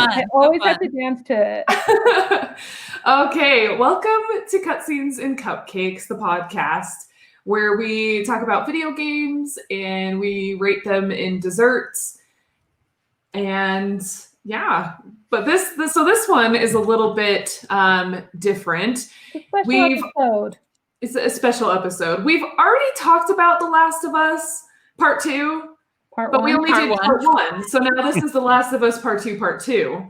fun. I always have to dance to it. Okay, welcome to Cutscenes and Cupcakes, the podcast where we talk about video games and we rate them in desserts. And yeah, but this one is a little bit different. It's a special episode. We've already talked about The Last of Us Part 2, but we only did Part 1. So now this is The Last of Us Part 2, Part 2.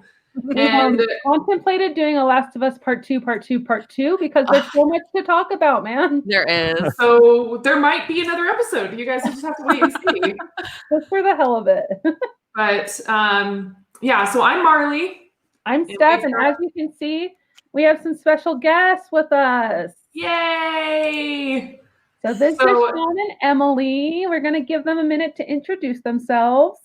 And contemplated doing a Last of Us Part 2 because there's so much to talk about, man. There is. So there might be another episode. You guys just have to wait and see. Just for the hell of it. But yeah, so I'm Marlee. I'm Steph, and as you can see, we have some special guests with us. Yay! So this is Shawn and Emily. We're going to give them a minute to introduce themselves.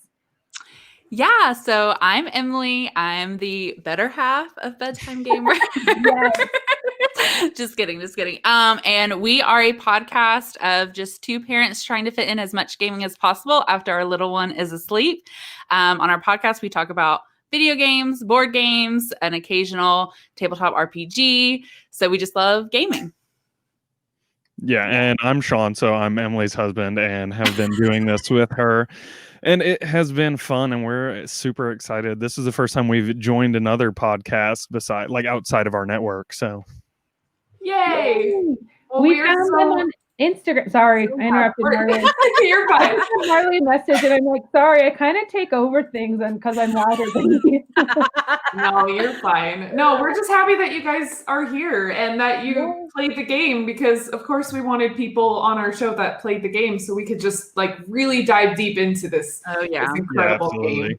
Yeah, so I'm Emily. I'm the better half of Bedtime Gamers. Just kidding. And we are a podcast of just two parents trying to fit in as much gaming as possible after our little one is asleep. On our podcast, we talk about video games, board games, an occasional tabletop RPG. So we just love gaming. Yeah, and I'm Shawn, so I'm Emily's husband and have been doing this with her. And it has been fun, and we're super excited. This is the first time we've joined another podcast outside of our network. So, yay! Well, we found them on Instagram. Sorry, I interrupted Marlee. You're fine. Marlee message, and I'm like, sorry, I kind of take over things, and because I'm louder than you. No, you're fine. No, we're just happy that you guys are here and that you played the game, because of course we wanted people on our show that played the game so we could just really dive deep into this. Oh yeah, this incredible game.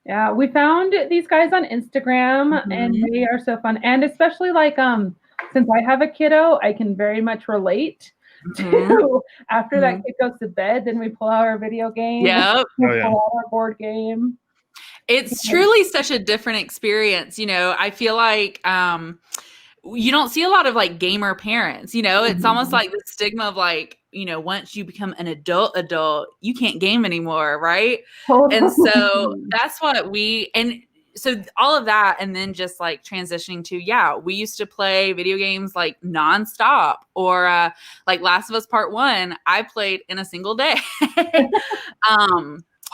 Yeah, we found these guys on Instagram and they are so fun. And especially since I have a kiddo, I can very much relate to after that kid goes to bed, then we pull out our video game. Yep. Pull out our board game. It's truly such a different experience. I feel like you don't see a lot of gamer parents. It's almost like the stigma of once you become an adult, you can't game anymore, right? And so that's what so all of that, and then just transitioning to, we used to play video games nonstop, or Last of Us Part 1, I played in a single day.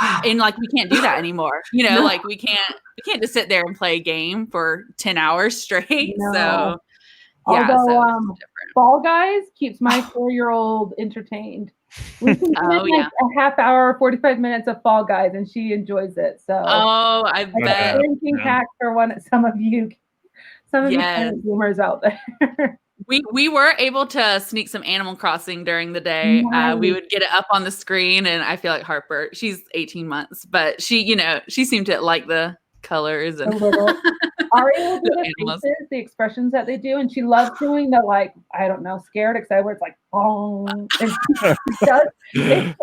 Wow. And we can't do that anymore. No. We can't just sit there and play a game for 10 hours straight. No. So although Fall Guys keeps my 4-year-old entertained. We can a half hour, 45 minutes of Fall Guys, and she enjoys it. So I bet. Drinking hack for some of you gamers out there. We were able to sneak some Animal Crossing during the day. Nice. We would get it up on the screen, and I feel like Harper, she's 18 months, but she seemed to like the colors and Aria will do the faces, the expressions that they do, and she loves doing the scared, excited, where it's boom. And it's so damn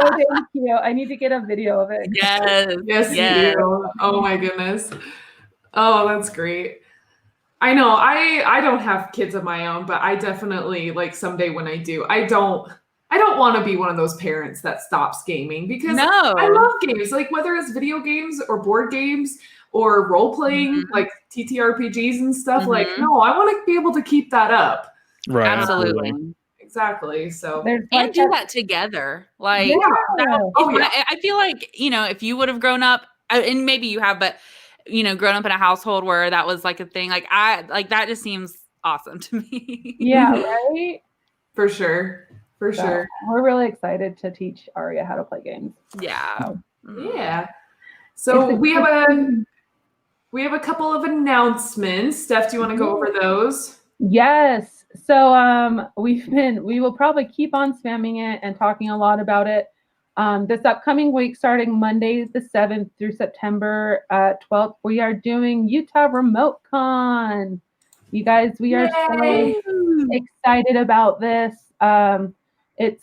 cute. I need to get a video of it. Yes, you do. Oh my goodness. Oh, that's great. I know I don't have kids of my own, but I definitely someday when I do, I don't want to be one of those parents that stops gaming, because I love games, whether it's video games or board games or role playing, TTRPGs and stuff. No, I want to be able to keep that up. Right. Absolutely. Exactly. So and do that together. I feel like, if you would have grown up, and maybe you have, but grown up in a household where that was a thing, that just seems awesome to me. Yeah, right? For sure. Sure. We're really excited to teach Aria how to play games. Yeah. Yeah. So we have a couple of announcements. Steph, do you want to go over those? Yes. So we will probably keep on spamming it and talking a lot about it. This upcoming week, starting Monday the 7th through September 12th, we are doing Utah Remote Con. You guys, we are so excited about this. It's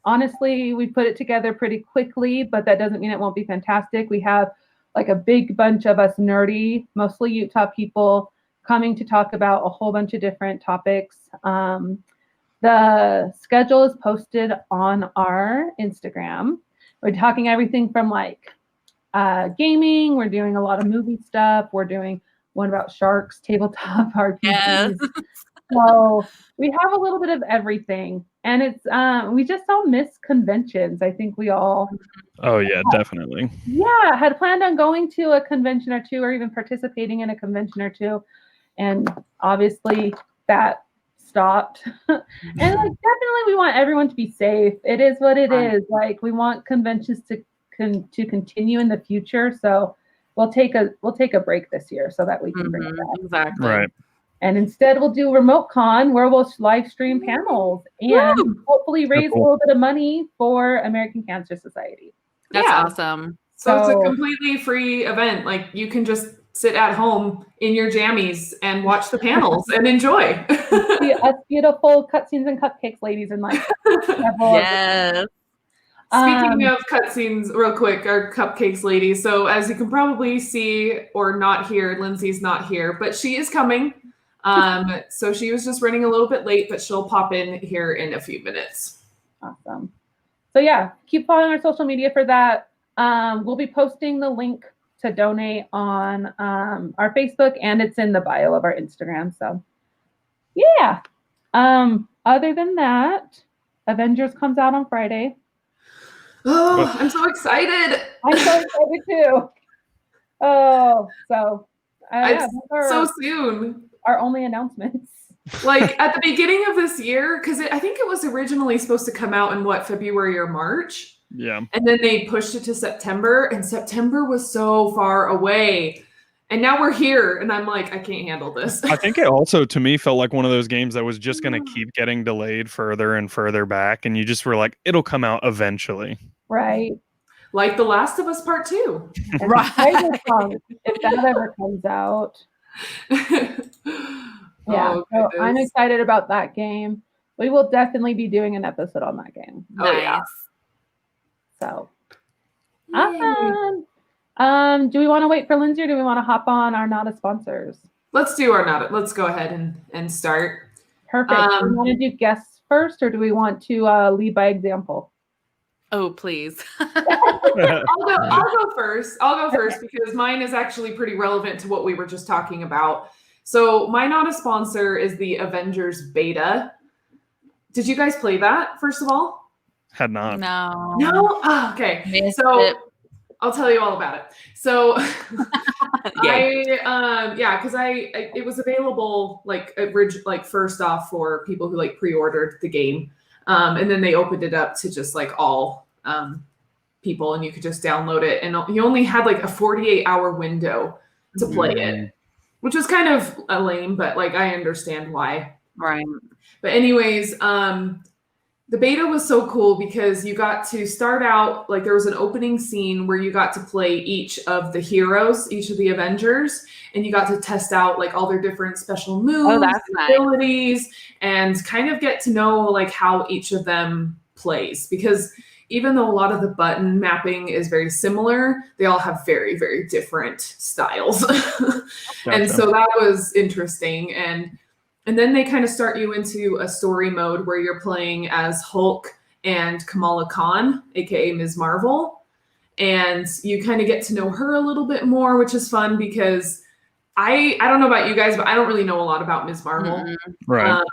honestly, we put it together pretty quickly, but that doesn't mean it won't be fantastic. We have a big bunch of us nerdy, mostly Utah people, coming to talk about a whole bunch of different topics. The schedule is posted on our Instagram. We're talking everything from gaming. We're doing a lot of movie stuff. We're doing one about sharks, tabletop RPGs. Yes. So we have a little bit of everything, and it's we just all miss conventions. I think we all. Oh yeah, definitely. Yeah, had planned on going to a convention or two, or even participating in a convention or two, and obviously that stopped. And definitely, we want everyone to be safe. It is what it is. Like we want conventions to continue in the future. So we'll take a break this year so that we can bring it back. Exactly. Right. And instead, we'll do remote con where we'll live stream panels and hopefully raise a little bit of money for American Cancer Society. That's awesome. So it's a completely free event. Like you can just sit at home in your jammies and watch the panels and enjoy. See us beautiful cutscenes and cupcakes, ladies and like. Yes. Speaking of cutscenes, real quick, our cupcakes lady. So as you can probably see or not hear, Lindsey's not here, but she is coming. So she was just running a little bit late, but she'll pop in here in a few minutes. Awesome. So yeah, keep following our social media for that. We'll be posting the link to donate on our Facebook, and it's in the bio of our Instagram. So yeah. Other than that, Avengers comes out on Friday. Oh, I'm so excited. I'm so excited too. Oh, so so soon. Our only announcements. Like at the beginning of this year, because I think it was originally supposed to come out in February or March. Yeah. And then they pushed it to September, and September was so far away. And now we're here, and I'm like, I can't handle this. I think it also, to me, felt like one of those games that was just going to keep getting delayed further and further back, and you just were like, it'll come out eventually. Right. Like The Last of Us Part 2. Right. If that ever comes out. Yeah. So I'm excited about that game. We will definitely be doing an episode on that game. Oh, yeah. So awesome. Do we want to wait for Lindsey, or do we want to hop on our Not a Sponsors? Let's do our Not a. Let's go ahead and start. Perfect. Do we want to do guests first, or do we want to lead by example? Oh, please. I'll go first. I'll go first because mine is actually pretty relevant to what we were just talking about. So my Not a Sponsor is the Avengers beta. Did you guys play that, first of all? Had not. No. No? Oh, okay. I'll tell you all about it. So because it was available first off for people who pre-ordered the game. And then they opened it up to just all people, and you could just download it. And you only had a 48-hour window to play it, which was kind of lame, but I understand why. Right. But anyways, the beta was so cool because you got to start out, there was an opening scene where you got to play each of the heroes, each of the Avengers, and you got to test out all their different special moves, abilities, and kind of get to know how each of them plays. Because even though a lot of the button mapping is very similar, they all have very, very different styles. Gotcha. And so that was interesting. And then they kind of start you into a story mode where you're playing as Hulk and Kamala Khan, aka Ms. Marvel. And you kind of get to know her a little bit more, which is fun because I don't know about you guys, but I don't really know a lot about Ms. Marvel. Mm-hmm. Right.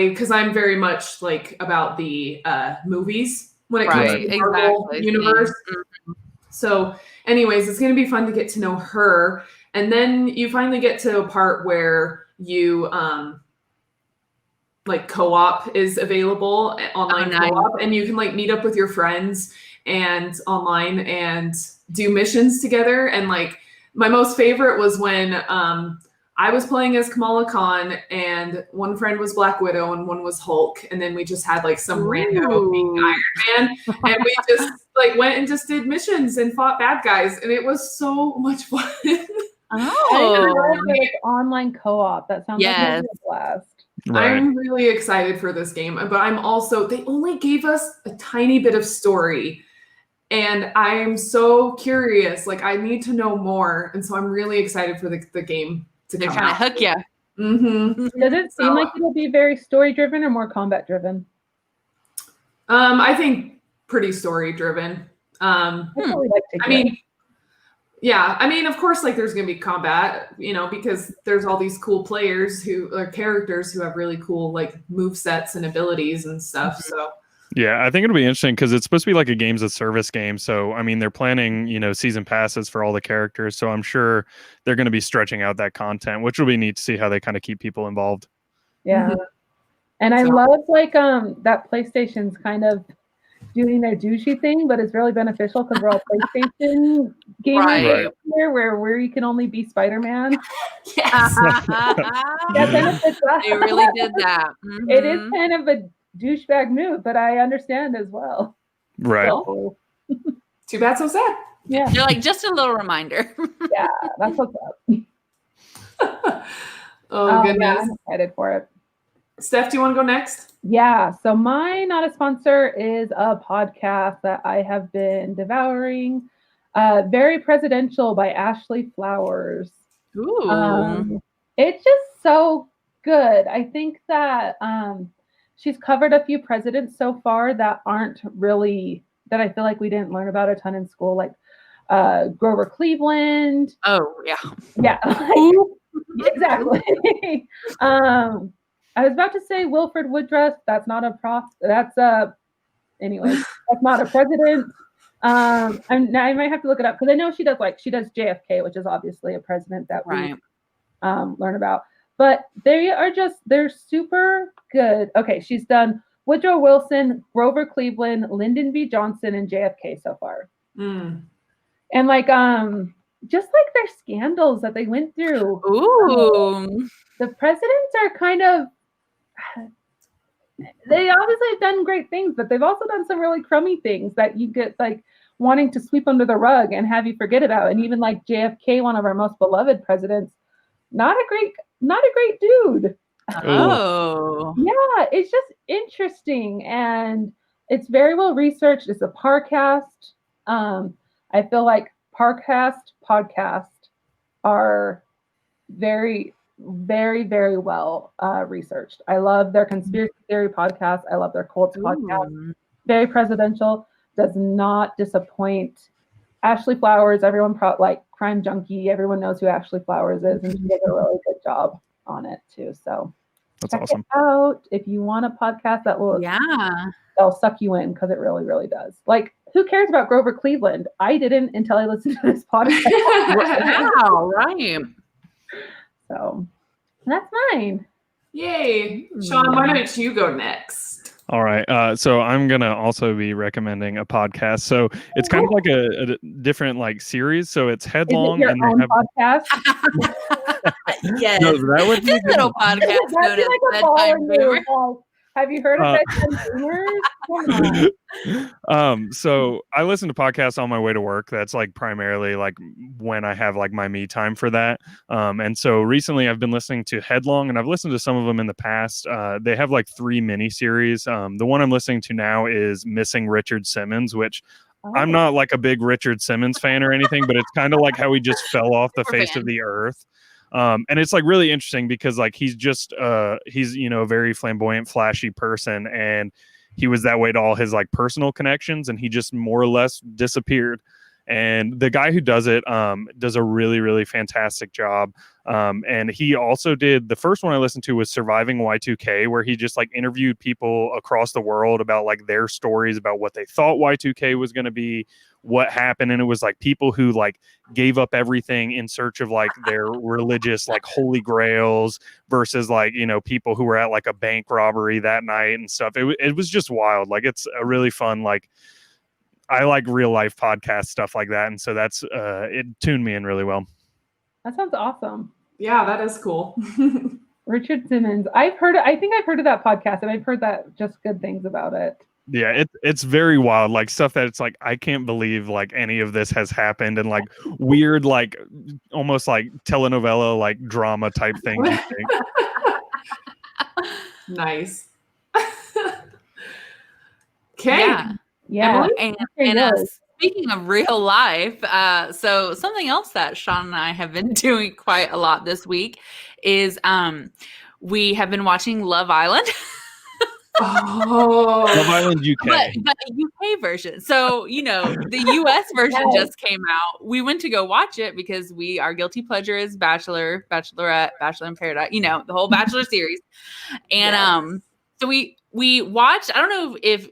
Because I'm very much about the movies when it comes to the Marvel universe. Mm-hmm. So anyways, it's going to be fun to get to know her. And then you finally get to a part where you co-op is available, online co-op, and you can meet up with your friends and online and do missions together. And my most favorite was when I was playing as Kamala Khan and one friend was Black Widow and one was Hulk, and then we just had some rando being Iron Man, and we just went and just did missions and fought bad guys, and it was so much fun. Oh, online co-op. That sounds like a blast. Right. I'm really excited for this game, but I'm also, they only gave us a tiny bit of story, and I'm so curious. I need to know more, and so I'm really excited for the game to come out. They're trying to hook you. Mm-hmm. Does it seem like it'll be very story-driven or more combat-driven? I think pretty story-driven. Yeah, I mean, of course, like there's gonna be combat, because there's all these cool players who are characters who have really cool like move sets and abilities and stuff. So Yeah, I think it'll be interesting because it's supposed to be like a games of service game. So I mean, they're planning, season passes for all the characters. So I'm sure they're going to be stretching out that content, which will be neat to see how they kind of keep people involved. Yeah, and I love like that PlayStation's kind of doing their douchey thing, but it's really beneficial because we're all PlayStation gamers here, where you can only be Spider-Man. Yes. That benefits us. They really did that. Mm-hmm. It is kind of a douchebag move, but I understand as well. Right. So, too bad, so sad. Yeah. You're like, just a little reminder. Yeah, that's what's up. Goodness. Yeah, I'm excited for it. Steph, do you want to go next? Yeah, so my not a sponsor is a podcast that I have been devouring. Very Presidential by Ashley Flowers. Ooh. It's just so good. I think that she's covered a few presidents so far that aren't really, that I feel like we didn't learn about a ton in school, like Grover Cleveland. Oh, yeah. Yeah. Exactly. I was about to say Wilford Woodruff. That's not a anyway, that's not a president. I might have to look it up because I know she does JFK, which is obviously a president that we learn about. But they're super good. Okay, she's done Woodrow Wilson, Grover Cleveland, Lyndon B. Johnson, and JFK so far. Mm. And like just like their scandals that they went through. Ooh. The presidents are kind of, they obviously have done great things, but they've also done some really crummy things that you get like wanting to sweep under the rug and have you forget about. And even like JFK, one of our most beloved presidents, not a great dude. Oh. Yeah, it's just interesting and it's very well researched. It's a Parcast. I feel like podcasts are very, very, very well researched. I love their conspiracy theory podcast. I love their cults podcast. Very Presidential, does not disappoint. Ashley Flowers, everyone like Crime Junkie, everyone knows who Ashley Flowers is, and she did a really good job on it too. So that's check awesome. it out if you want a podcast that will they'll suck you in because it really, really does. Like, who cares about Grover Cleveland? I didn't until I listened to this podcast. Wow, right. So that's mine. Yay. Shawn, why don't you go next? All right. So I'm going to also be recommending a podcast. So it's kind of like a different like series. So it's Headlong. Is it your own podcast? Yes. No, that would be this little podcast known as Bedtime Gamers. Have you heard of Bedtime Gamers? So I listen to podcasts on my way to work. That's like primarily like when I have like my me time for that. And so recently I've been listening to Headlong, and I've listened to some of them in the past. They have like 3 mini series. The one I'm listening to now is Missing Richard Simmons, which I'm not like a big Richard Simmons fan or anything, but it's kind of like how he just fell off the face of the earth. And it's like really interesting because like he's just he's a very flamboyant, flashy person, and he was that way to all his like personal connections, and he just more or less disappeared. And the guy who does it does a really, really fantastic job. And he also did, the first one I listened to was Surviving Y2K, where he just like interviewed people across the world about like their stories about what they thought Y2K was going to be, what happened. And it was like people who like gave up everything in search of like their religious like holy grails versus like, people who were at like a bank robbery that night and stuff. It was just wild. Like, it's a really fun, like, I like real life podcast stuff like that. And so that's, it tuned me in really well. That sounds awesome. Yeah, that is cool. Richard Simmons. I think I've heard of that podcast, and I've heard that just good things about it. Yeah, it's very wild, like stuff that it's like, I can't believe like any of this has happened, and like weird, like almost like telenovela, like drama type things. You think. Nice. Okay. Yeah. And speaking of real life, so something else that Shawn and I have been doing quite a lot this week is we have been watching Love Island. Love Island UK. But the UK version. So, the US version just came out. We went to go watch it because our guilty pleasure is Bachelor, Bachelorette, Bachelor in Paradise, the whole Bachelor series. And so we watched, I don't know if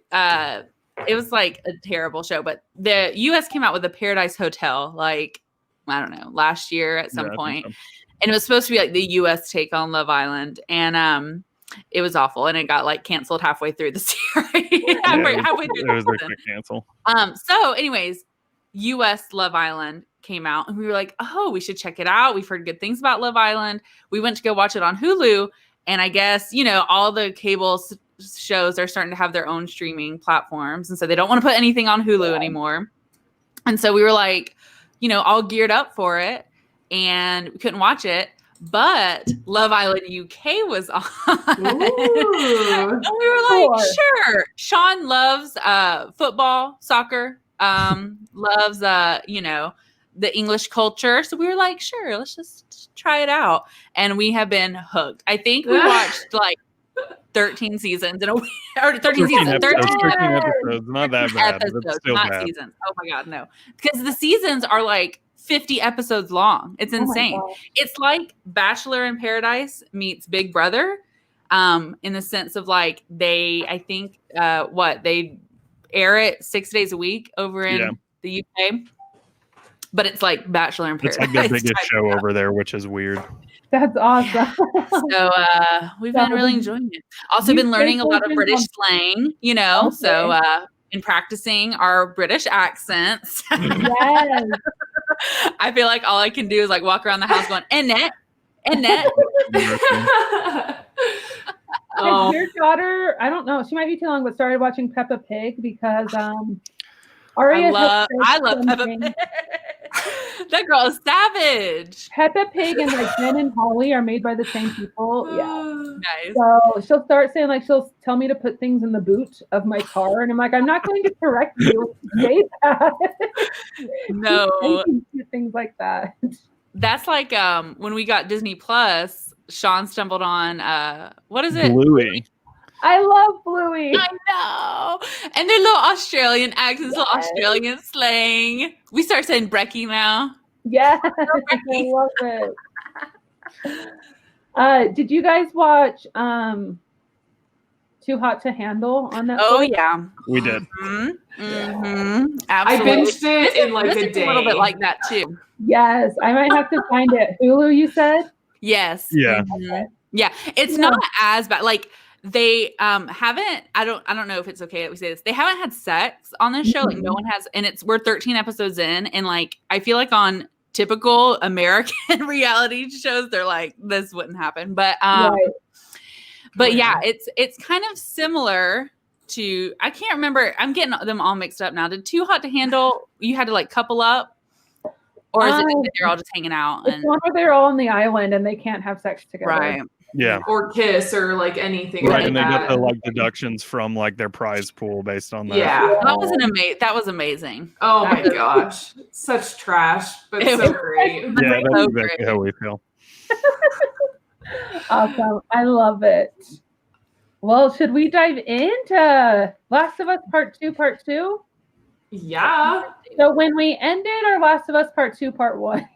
it was like a terrible show, but the US came out with a Paradise Hotel, like, I don't know, last year at some point. So. And it was supposed to be like the US take on Love Island. And it was awful, and it got like canceled halfway through the series. halfway through it was a quick cancel. So anyways, US Love Island came out, and we were like, oh, we should check it out. We've heard good things about Love Island. We went to go watch it on Hulu, and I guess all the cable shows are starting to have their own streaming platforms, and so they don't want to put anything on Hulu anymore. And so we were like, all geared up for it, and we couldn't watch it. But Love Island UK was on. And we were like, sure. Shawn loves football, soccer, loves, the English culture. So we were like, sure, let's just try it out. And we have been hooked. I think we watched like 13 seasons in a week. Or 13 seasons. 13 episodes. Not that bad. Episodes, not bad. Seasons. Oh my God, no. Because the seasons are like 50 episodes long. It's insane. It's like Bachelor in Paradise meets Big Brother, in the sense of like they air it 6 days a week over in the UK, but it's like Bachelor in Paradise. It's like the biggest show over there, which is weird. That's awesome. So we've been really enjoying it. Also been learning a lot of British slang, so in practicing our British accents. Yes. I feel like all I can do is like walk around the house going, Annette. Your daughter, I don't know, she might be too young, but started watching Peppa Pig because Aria I love Peppa Pig. That girl is savage. Peppa Pig and like Jen and Holly are made by the same people. Yeah. Nice. So she'll start saying like she'll tell me to put things in the boot of my car, and I'm like, I'm not going to correct you. Say that. No. Things like that. That's like when we got Disney Plus, Shawn stumbled on what is it? Bluey. I love Bluey. I know. And their little Australian accents, little Australian slang. We start saying brekkie now. Yes, I love it. Did you guys watch Too Hot to Handle on Netflix? Oh yeah, we did. Absolutely. I binged it in like a day. A little bit like that too. Yes, I might have to find it. Hulu, you said? Yes. Yeah. Mm-hmm. Yeah. It's not as bad. Like they haven't. I don't know if it's okay that we say this. They haven't had sex on this show. Like no one has, and we're 13 episodes in, and like I feel like on typical American reality shows, they're like this wouldn't happen. But but yeah, it's kind of similar to, I can't remember. I'm getting them all mixed up now. Did Too Hot to Handle? You had to like couple up, or is it that they're all just hanging out? It's one where they're all on the island and they can't have sex together. Right. Yeah. Or kiss or like anything. Right, like and they that. get the like deductions from like their prize pool based on that. Yeah. That was amazing. Oh my gosh. Such trash, but so great. Yeah, that's exactly how we feel. Awesome. I love it. Well, should we dive into Last of Us Part 2? Yeah. So when we ended our Last of Us Part 2, Part 1,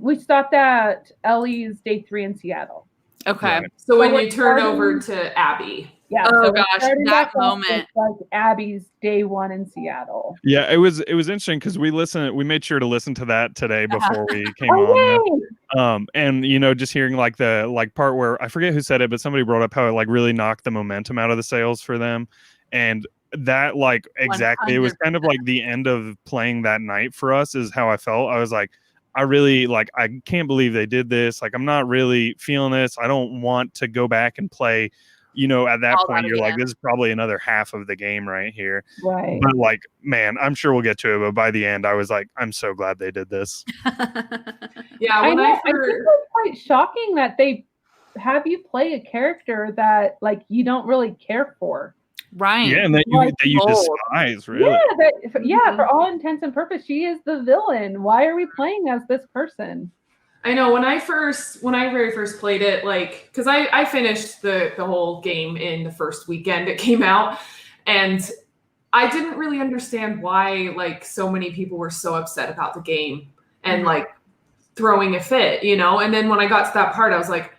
we stopped at Ellie's day 3 in Seattle. Okay. Right. So when you turn over to Abby. Yeah. Oh so gosh, that moment. like Abby's day 1 in Seattle. Yeah, it was interesting because we made sure to listen to that today before we came on. And just hearing like the part where I forget who said it, but somebody brought up how it like really knocked the momentum out of the sales for them. And that like exactly 100%. It was kind of like the end of playing that night for us is how I felt. I was like, I really like, I can't believe they did this. Like, I'm not really feeling this. I don't want to go back and play. At that point, you're like, this is probably another half of the game right here. Right. But like, man, I'm sure we'll get to it. But by the end, I was like, I'm so glad they did this. Yeah. I think it's quite shocking that they have you play a character that like you don't really care for. Right. Yeah, and that you despise, really. Yeah, for all intents and purposes, she is the villain. Why are we playing as this person? I know when I very first played it, like, because I finished the whole game in the first weekend it came out, and I didn't really understand why like so many people were so upset about the game and like throwing a fit, you know. And then when I got to that part, I was like,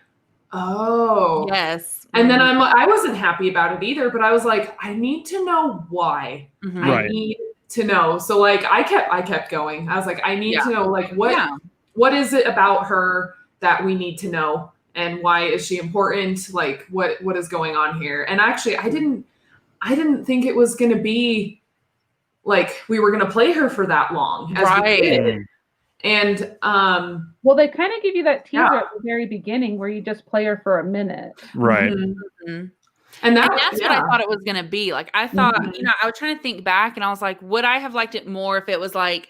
oh, yes. And then I wasn't happy about it either, but I was like, I need to know why. I need to know. So like I kept going. I was like, I need to know like what is it about her that we need to know, and why is she important? Like what is going on here? And actually I didn't think it was gonna be like we were gonna play her for that long as we did. And well, they kind of give you that teaser at the very beginning where you just play her for a minute. Right. And that's what I thought it was gonna be. Like I thought, you know, I was trying to think back and I was like, would I have liked it more if it was like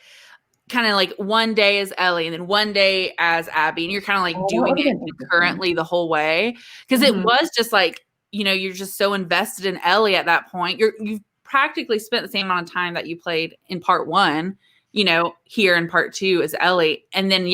kind of like one day as Ellie and then one day as Abby, and you're kind of like doing it concurrently the whole way? Because it was just like, you know, you're just so invested in Ellie at that point. You've practically spent the same amount of time that you played in part 1, you know, here in part 2 as Ellie. And then,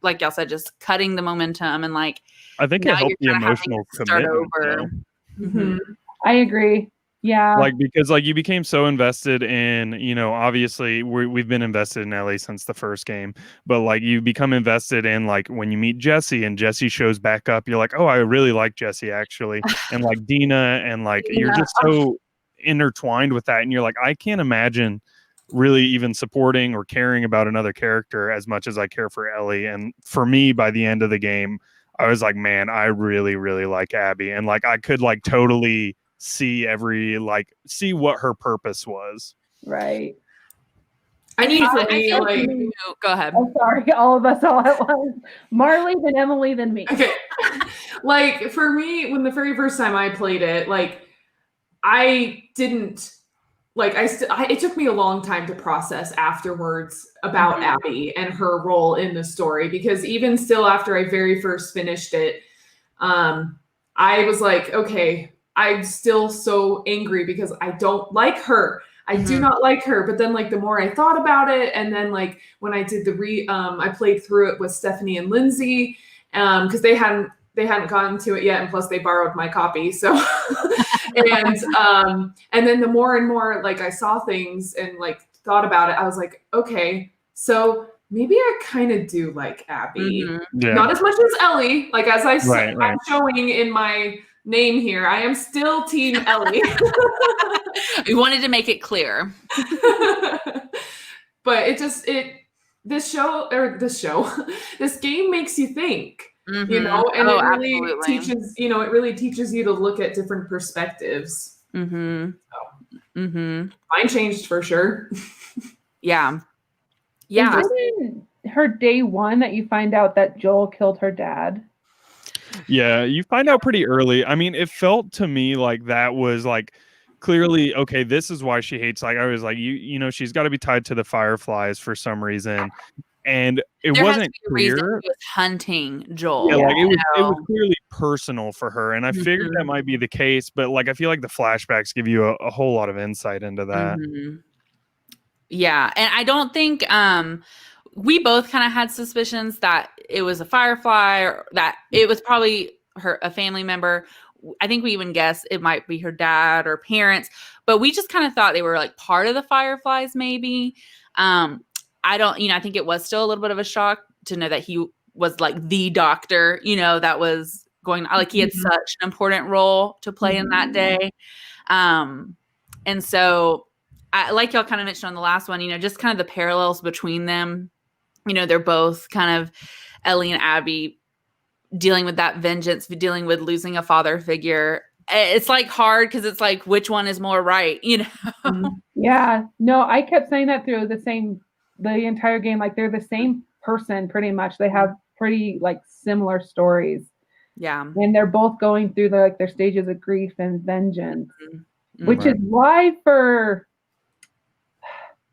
like y'all said, just cutting the momentum and like, I think it helped the emotional commitment. I agree. Yeah. Like, because like you became so invested in, you know, obviously we've been invested in Ellie since the first game, but like you become invested in like when you meet Jesse and Jesse shows back up, you're like, oh, I really like Jesse actually. And like Dina, and like you're just so intertwined with that. And you're like, I can't imagine really even supporting or caring about another character as much as I care for Ellie. And for me, by the end of the game, I was like, man, I really, really like Abby. And like I could like totally see what her purpose was. Right. I feel like go ahead. I'm sorry, all of us all at once. Marlee, then Emily, then me. Okay. Like for me, when the very first time I played it, like I didn't like it took me a long time to process afterwards about Abby and her role in the story, because even still after I very first finished it, I was like, okay, I'm still so angry because I don't like her. I do not like her. But then like the more I thought about it, and then like when I did I played through it with Stephanie and Lindsey, because they hadn't gotten to it yet, and plus they borrowed my copy. So and then the more and more like I saw things and like thought about it, I was like, okay, so maybe I kind of do like Abby. Not as much as Ellie, like as I'm showing in my name here, I am still team Ellie. We wanted to make it clear. But this game makes you think. You know, and it really teaches you to look at different perspectives. Mine changed for sure. Yeah. Isn't her day 1 that you find out that Joel killed her dad? Yeah, you find out pretty early. I mean, it felt to me like that was like clearly, okay, this is why she hates, like I was like, you know, she's got to be tied to the Fireflies for some reason. And it wasn't clear. He was hunting Joel. Yeah, like it was clearly personal for her, and I figured that might be the case. But like, I feel like the flashbacks give you a whole lot of insight into that. Yeah, and I don't think we both kind of had suspicions that it was a Firefly, or that it was probably a family member. I think we even guessed it might be her dad or parents, but we just kind of thought they were like part of the Fireflies, maybe. I think it was still a little bit of a shock to know that he was like the doctor, you know, that was going, like he had such an important role to play in that day. And so like y'all kind of mentioned on the last one, you know, just kind of the parallels between them, you know, they're both kind of Ellie and Abby dealing with that vengeance, dealing with losing a father figure. It's like hard because it's like, which one is more right, you know? Yeah, no, I kept saying that through the entire game. Like they're the same person pretty much. They have pretty like similar stories. Yeah. And they're both going through their stages of grief and vengeance, which is why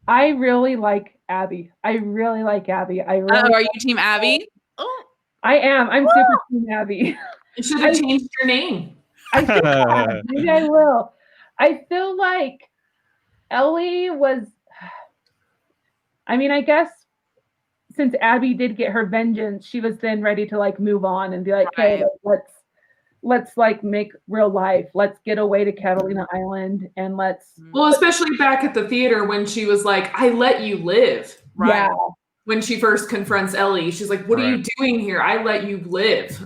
I really like Abby. Are you team Abby? Oh, I am. I'm super team Abby. You should have changed your name. Maybe I will. I feel like Ellie was, I mean, I guess since Abby did get her vengeance, she was then ready to like move on and be like, Right. hey, let's like make real life. Let's get away to Catalina Island and let's. Well, especially back at the theater when she was like, I let you live. Right. Yeah. When she first confronts Ellie, she's like, what are you doing here? I let you live.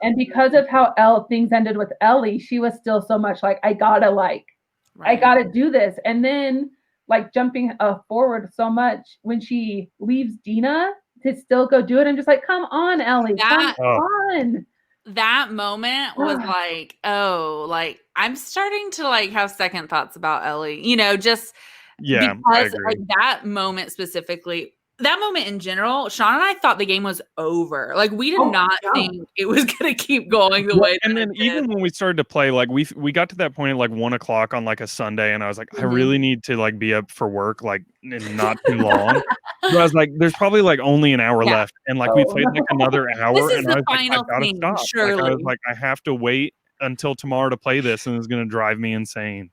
And because of how things ended with Ellie, she was still so much like, I gotta do this. And then like jumping forward so much when she leaves Dina to still go do it. I'm just like, come on, Ellie, come on. That moment was like, oh, like I'm starting to like have second thoughts about Ellie, you know, just because like that moment specifically, that moment in general, Shawn and I thought the game was over. Like we did not think it was going to keep going the way. And then even when we started to play, like we got to that point at like 1 o'clock on like a Sunday, and I was like, I really need to like be up for work, like in not too long. But I was like, there's probably like only an hour left, and like we played like another hour, This is and I the was like, I final gotta thing, stop. surely. Like, I was like, I have to wait until tomorrow to play this, and it's gonna drive me insane.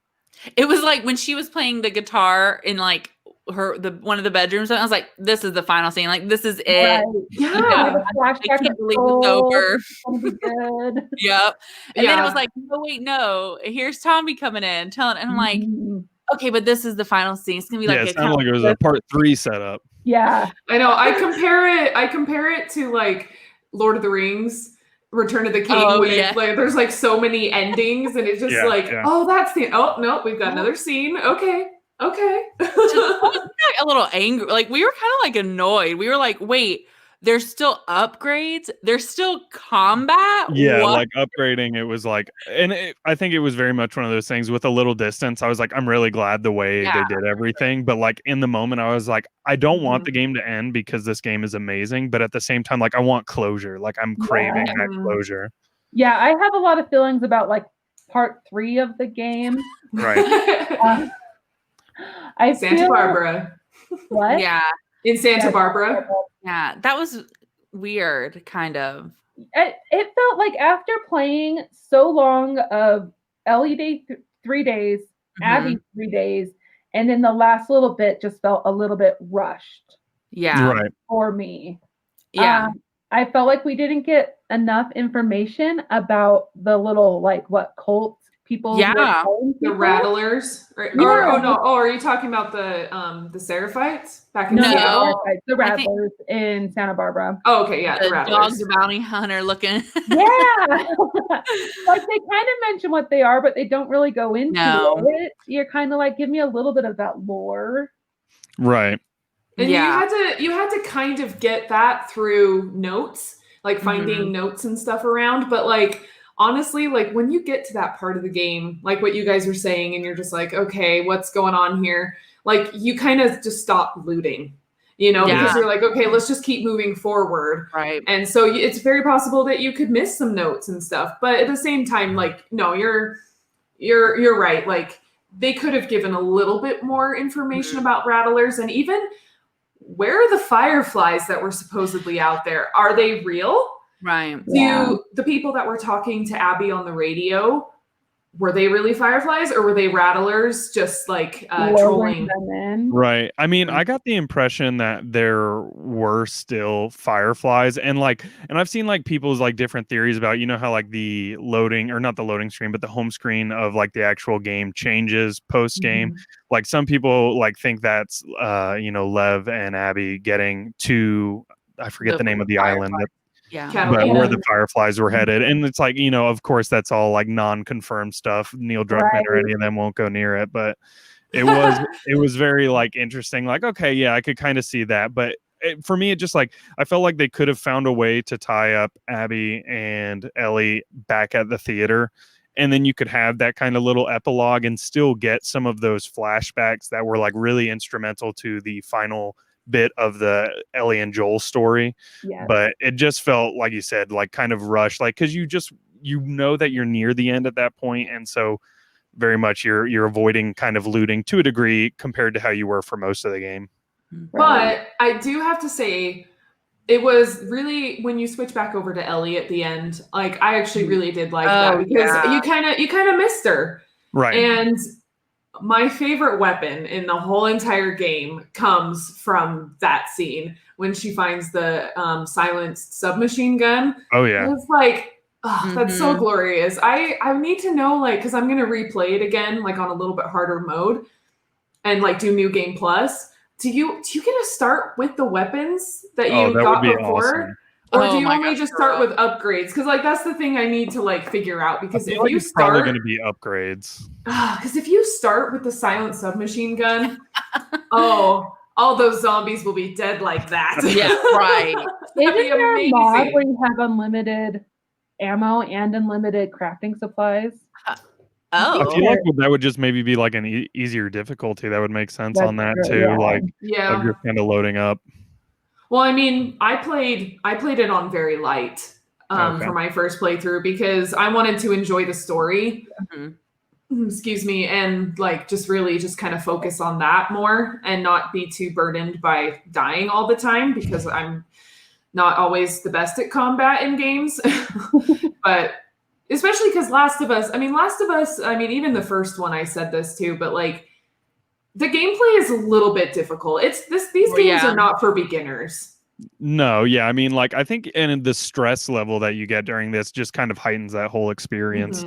It was like when she was playing the guitar in like one of the bedrooms, and I was like, this is the final scene. Like this is it. Right. Yeah. I can't believe it's over. Good. Yep. And then it was like, no, wait, no. Here's Tommy coming in, telling, and I'm like, okay, but this is the final scene. It's gonna be like it sounded like it was a part 3 setup. Yeah. I know. I compare it to like Lord of the Rings, Return of the King, it's like there's like so many endings, and it's just oh, that's the no, we've got another scene. Okay. I was like a little angry. Like we were kind of like annoyed. We were like, wait, there's still upgrades. There's still combat. Yeah, what? like upgrading. It was like, and I think it was very much one of those things with a little distance. I was like, I'm really glad the way they did everything. But like in the moment, I was like, I don't want the game to end because this game is amazing. But at the same time, like I want closure. Like I'm craving that closure. Yeah, I have a lot of feelings about like part 3 of the game. Right. Santa Barbara. What? Yeah. In Santa Barbara. Yeah, that was weird, kind of. It felt like after playing so long of Ellie Day 3 days, Abby 3 days, and then the last little bit just felt a little bit rushed. Yeah. Right. For me. Yeah. I felt like we didn't get enough information about the little like what cult people. The Rattlers. Are you talking about the Seraphites back in Seattle? The Rattlers in Santa Barbara. Oh, okay, yeah, the Rattlers. Dog bounty hunter looking. Yeah. Like they kind of mention what they are, but they don't really go into it. You're kind of like, give me a little bit of that lore. Right. And you had to kind of get that through notes, like finding notes and stuff around. But like honestly, like when you get to that part of the game, like what you guys are saying, and you're just like, okay, what's going on here? Like you kind of just stop looting, you know, because you're like, okay, let's just keep moving forward. Right. And so it's very possible that you could miss some notes and stuff. But at the same time, like, no, you're right. Like they could have given a little bit more information about Rattlers, and even where are the fireflies that were supposedly out there? Are they real? Right. Do the people that were talking to Abby on the radio, were they really fireflies, or were they Rattlers just like trolling? Right. I mean, I got the impression that there were still fireflies, and I've seen like people's like different theories about, you know, how like the loading, or not the loading screen, but the home screen of like the actual game changes post game. Like some people like think that's you know, Lev and Abby getting to, I forget the name of the island. But where the fireflies were headed. And it's like, you know, of course that's all like non-confirmed stuff. Neil Druckmann or any of them won't go near it, but it was very like interesting. Like, okay, yeah, I could kind of see that. But for me, it just like, I felt like they could have found a way to tie up Abby and Ellie back at the theater. And then you could have that kind of little epilogue and still get some of those flashbacks that were like really instrumental to the final bit of the Ellie and Joel story. But it just felt, like you said, like kind of rushed, like because you know that you're near the end at that point, and so very much you're avoiding kind of looting to a degree compared to how you were for most of the game. But I do have to say, it was really, when you switch back over to Ellie at the end, like I actually really did like that, because you kind of missed her, right? And my favorite weapon in the whole entire game comes from that scene. when she finds the silenced submachine gun. Oh yeah. It's like, oh, that's so glorious. I need to know, like, because I'm gonna replay it again, like on a little bit harder mode, and like do New Game Plus. Do you get to start with the weapons that you got before? Awesome. Or do you only just start with upgrades? Because like that's the thing I need to like figure out. Because if you start, probably going to be upgrades. Because if you start with the silent submachine gun, all those zombies will be dead like that. Yeah, right. Isn't there a mod where you have unlimited ammo and unlimited crafting supplies? Oh, I feel like that would just maybe be like an easier difficulty. That would make sense on that too. Yeah. Like, yeah, you're kind of loading up. Well, I mean, I played it on very light for my first playthrough because I wanted to enjoy the story. Excuse me, and like just really just kind of focus on that more and not be too burdened by dying all the time because I'm not always the best at combat in games. But especially because Last of Us, even the first one I said this too, but like the gameplay is a little bit difficult. These games are not for beginners. No, yeah. I mean, like, I think and the stress level that you get during this just kind of heightens that whole experience.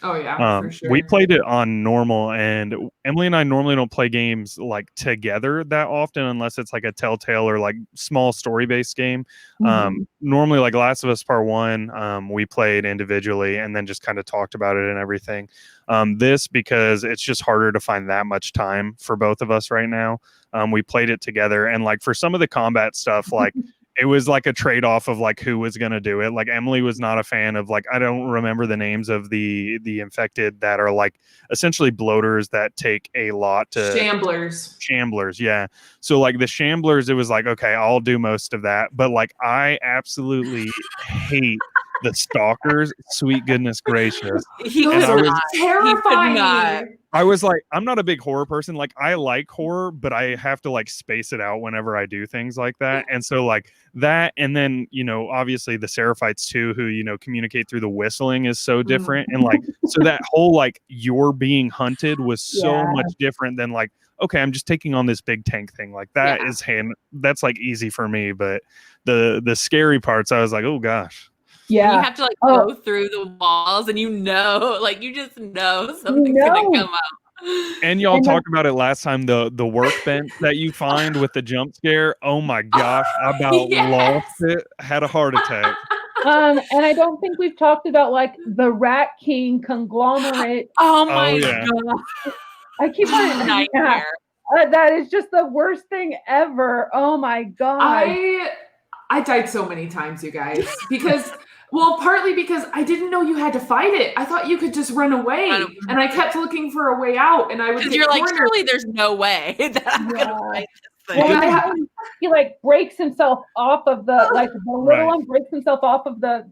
Oh yeah, for sure. We played it on normal, and Emily and I normally don't play games like together that often unless it's like a Telltale or like small story-based game. Normally, like Last of Us Part 1, we played individually and then just kind of talked about it and everything. This, because it's just harder to find that much time for both of us right now. We played it together, and like for some of the combat stuff, like it was like a trade-off of like who was going to do it. Like Emily was not a fan of like, I don't remember the names of the infected that are like essentially bloaters that take a lot to Shamblers. Yeah. So like the Shamblers, it was like, okay, I'll do most of that. But like, I absolutely hate the Stalkers. Sweet goodness gracious. He was terrifying. I was like, I'm not a big horror person. Like, I like horror, but I have to like space it out whenever I do things like that. And so like that, and then, you know, obviously the Seraphites too, who, you know, communicate through the whistling is so different. And like, so that whole, like, you're being hunted was so much different than like, okay, I'm just taking on this big tank thing. Like that is that's like easy for me. But the scary parts, I was like, oh gosh. Yeah, you have to like go through the walls, and you just know something's gonna come out. And y'all talked about it last time. The workbench that you find with the jump scare. Oh my gosh, I about lost it. Had a heart attack. And I don't think we've talked about like the Rat King conglomerate. Oh my god! I keep on nightmare. That is just the worst thing ever. Oh my god! I died so many times, you guys, because. Well, partly because I didn't know you had to fight it. I thought you could just run away, and I kept looking for a way out. And I was you're like, surely there's no way that I'm gonna fight this thing. Well, he like breaks himself off of the the little one breaks himself off of the.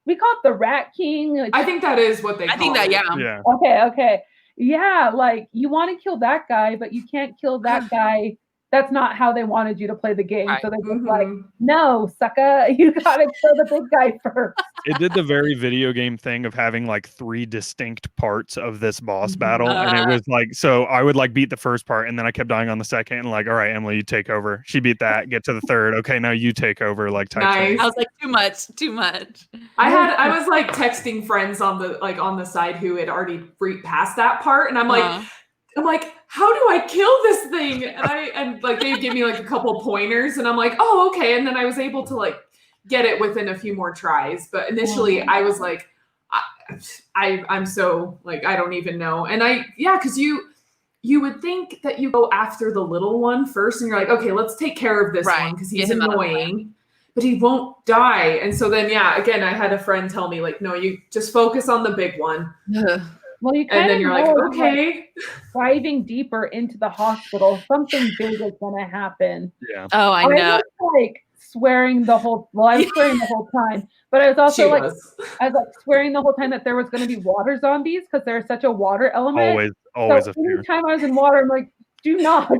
We call it the Rat King. I think that is what they. I think that yeah. Okay, yeah. Like you want to kill that guy, but you can't kill that guy. That's not how they wanted you to play the game. Right. So they're just like, no, sucker, you gotta kill the big guy first. It did the very video game thing of having like 3 distinct parts of this boss battle. And it was like, so I would like beat the first part and then I kept dying on the second and like, all right, Emily, you take over. She beat that, get to the third. Okay, now you take over, like type thing. I was like, too much. I was like texting friends on the side who had already past that part, and I'm like, how do I kill this thing? And like they give me like a couple pointers, and I'm like, oh, okay. And then I was able to like get it within a few more tries. But initially, I was like, I'm so like I don't even know. And because you would think that you go after the little one first, and you're like, okay, let's take care of this one because he's annoying, but he won't die. And so then again, I had a friend tell me like, no, you just focus on the big one. Well, you and then you're like, okay. Diving deeper into the hospital, something big is going to happen. Yeah. Oh, I know. I was like swearing the whole. Well, I was swearing the whole time, but I was also I was like swearing the whole time that there was going to be water zombies because there's such a water element. Always so a fear. Anytime I was in water, I'm like, do not.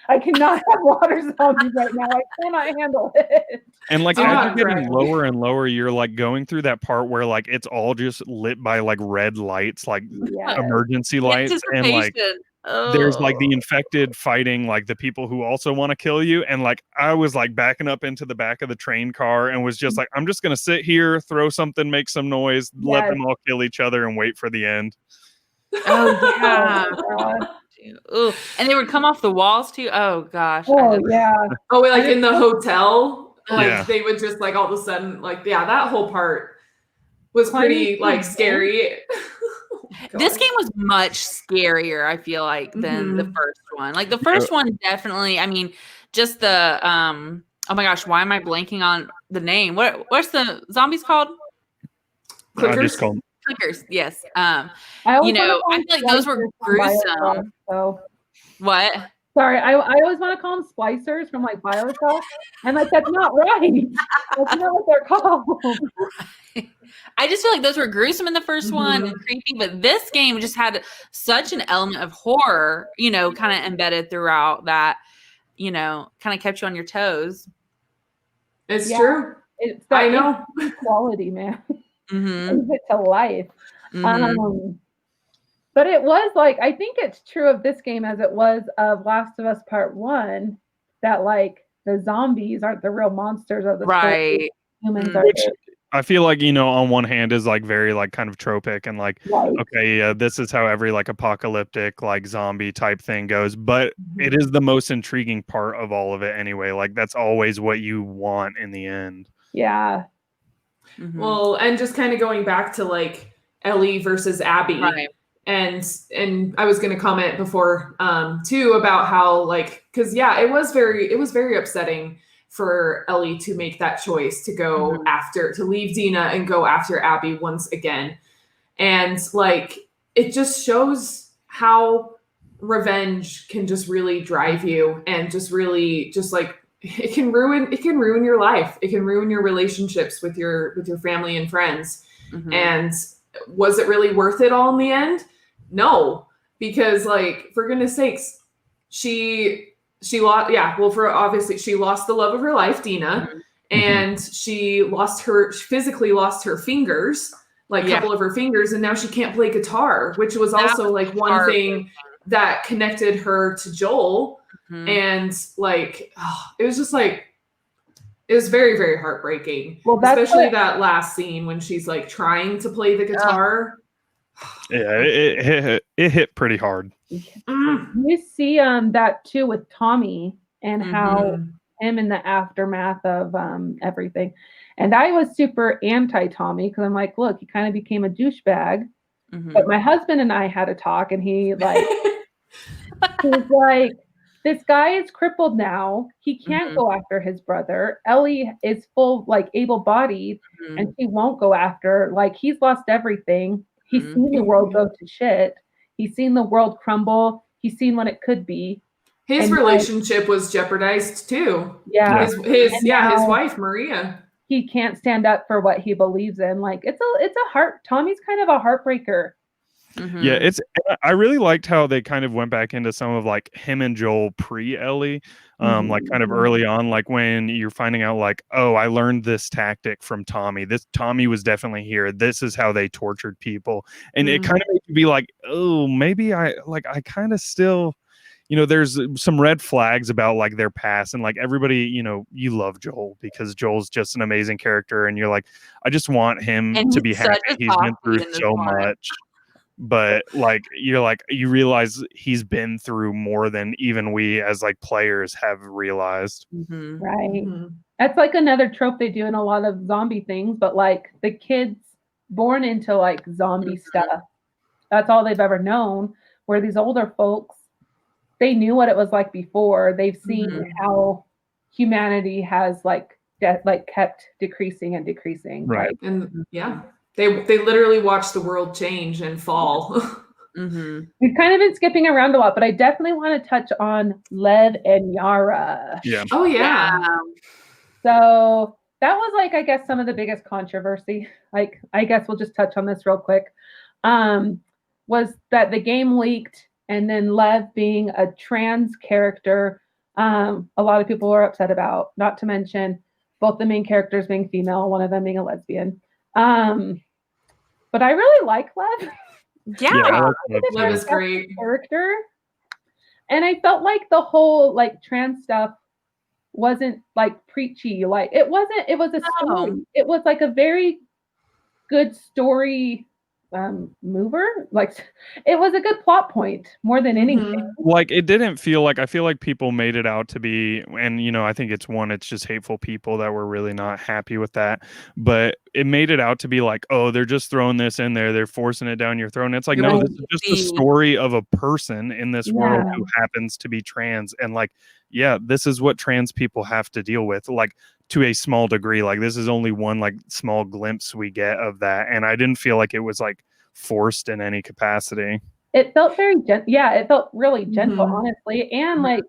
I cannot have water zombies right now. I cannot handle it. And like as you're getting lower and lower, you're like going through that part where like it's all just lit by like red lights, like emergency lights, and like there's like the Oh. infected fighting like the people who also want to kill you, and like I was like backing up into the back of the train car and was just like, I'm just gonna sit here, throw something, make some noise, let them all kill each other and wait for the end. Oh yeah. God. Ooh. And they would come off the walls too. Oh gosh. Oh yeah. Oh, like in the hotel, like Yeah. they would just like all of a sudden, like that whole part was pretty like scary. This game was much scarier, I feel like, than the first one. Like the first one definitely, I mean, just the oh my gosh, why am I blanking on the name? What's the zombies called? Clickers. Clickers, yes. I You know, I feel like those were gruesome. So. What? Sorry, I always want to call them splicers from like BioShock, and like that's not right. That's not what they're called. I just feel like those were gruesome in the first one and creepy, but this game just had such an element of horror, you know, kind of embedded throughout that, you know, kind of kept you on your toes. It's true. It's I know. Quality, man. Mm-hmm. Brings it to life. Mm-hmm. But it was like, I think it's true of this game as it was of Last of Us Part 1, that like the zombies aren't the real monsters of the story. Humans are. Which I feel like, you know, on one hand is like very like kind of tropic and like, okay, yeah, this is how every like apocalyptic like zombie type thing goes. But it is the most intriguing part of all of it anyway. Like that's always what you want in the end. Yeah. Mm-hmm. Well, and just kind of going back to like Ellie versus Abby. Right. And I was going to comment before too about how like, because it was very upsetting for Ellie to make that choice to go to leave Dina and go after Abby once again. And like, it just shows how revenge can just really drive you and just really just like, it can ruin your life. It can ruin your relationships with your family and friends. And was it really worth it all in the end? No, because like, for goodness sakes, she lost. Yeah. Well, obviously she lost the love of her life, Dina, and she physically lost her fingers, like a couple of her fingers. And now she can't play guitar, which was also like one thing that connected her to Joel. And like, it was just like, it was very, very heartbreaking. Well, especially that last scene when she's like trying to play the guitar. Yeah, it hit pretty hard. You see that too with Tommy and how him in the aftermath of everything. And I was super anti-Tommy because I'm like, look, he kind of became a douchebag. But my husband and I had a talk, and he like, he was like, this guy is crippled now. He can't go after his brother. Ellie is full, like able-bodied, and she won't go after. Like, he's lost everything. He's seen the world go to shit. He's seen the world crumble. He's seen what it could be. His relationship was jeopardized too. Yeah. His wife, Maria. He can't stand up for what he believes in. Like, it's a Tommy's kind of a heartbreaker. Yeah, I really liked how they kind of went back into some of like him and Joel pre-Ellie, like kind of early on, like when you're finding out like, oh, I learned this tactic from Tommy. Tommy was definitely here. This is how they tortured people. And it kind of made you be like, oh, maybe I kind of still, you know, there's some red flags about like their past, and like everybody, you know, you love Joel because Joel's just an amazing character, and you're like, I just want him to be happy. He's been through so much. But like you realize he's been through more than even we as like players have realized. Right. That's like another trope they do in a lot of zombie things, but like the kids born into like zombie stuff, that's all they've ever known. Where these older folks, they knew what it was like before. They've seen how humanity has like kept decreasing and decreasing. Right. And They literally watch the world change and fall. We've kind of been skipping around a lot, but I definitely want to touch on Lev and Yara. Yeah. Oh yeah. So that was like, I guess, some of the biggest controversy. Like, I guess we'll just touch on this real quick. Was that the game leaked, and then Lev being a trans character, a lot of people were upset about, not to mention both the main characters being female, one of them being a lesbian. But I really like Lev. Yeah, Lev is great character. And I felt like the whole like trans stuff wasn't like preachy. Like it was a story. It was like a very good story mover. Like it was a good plot point more than anything. Like it didn't feel like, I feel like people made it out to be, and I think it's just hateful people that were really not happy with that, but it made it out to be like, oh, they're just throwing this in there, they're forcing it down your throat. And it's like, no, this is just the story of a person in this world who happens to be trans, and like, yeah, this is what trans people have to deal with, like to a small degree. Like this is only one like small glimpse we get of that, and I didn't feel like it was like forced in any capacity. It felt very it felt really gentle, honestly. And like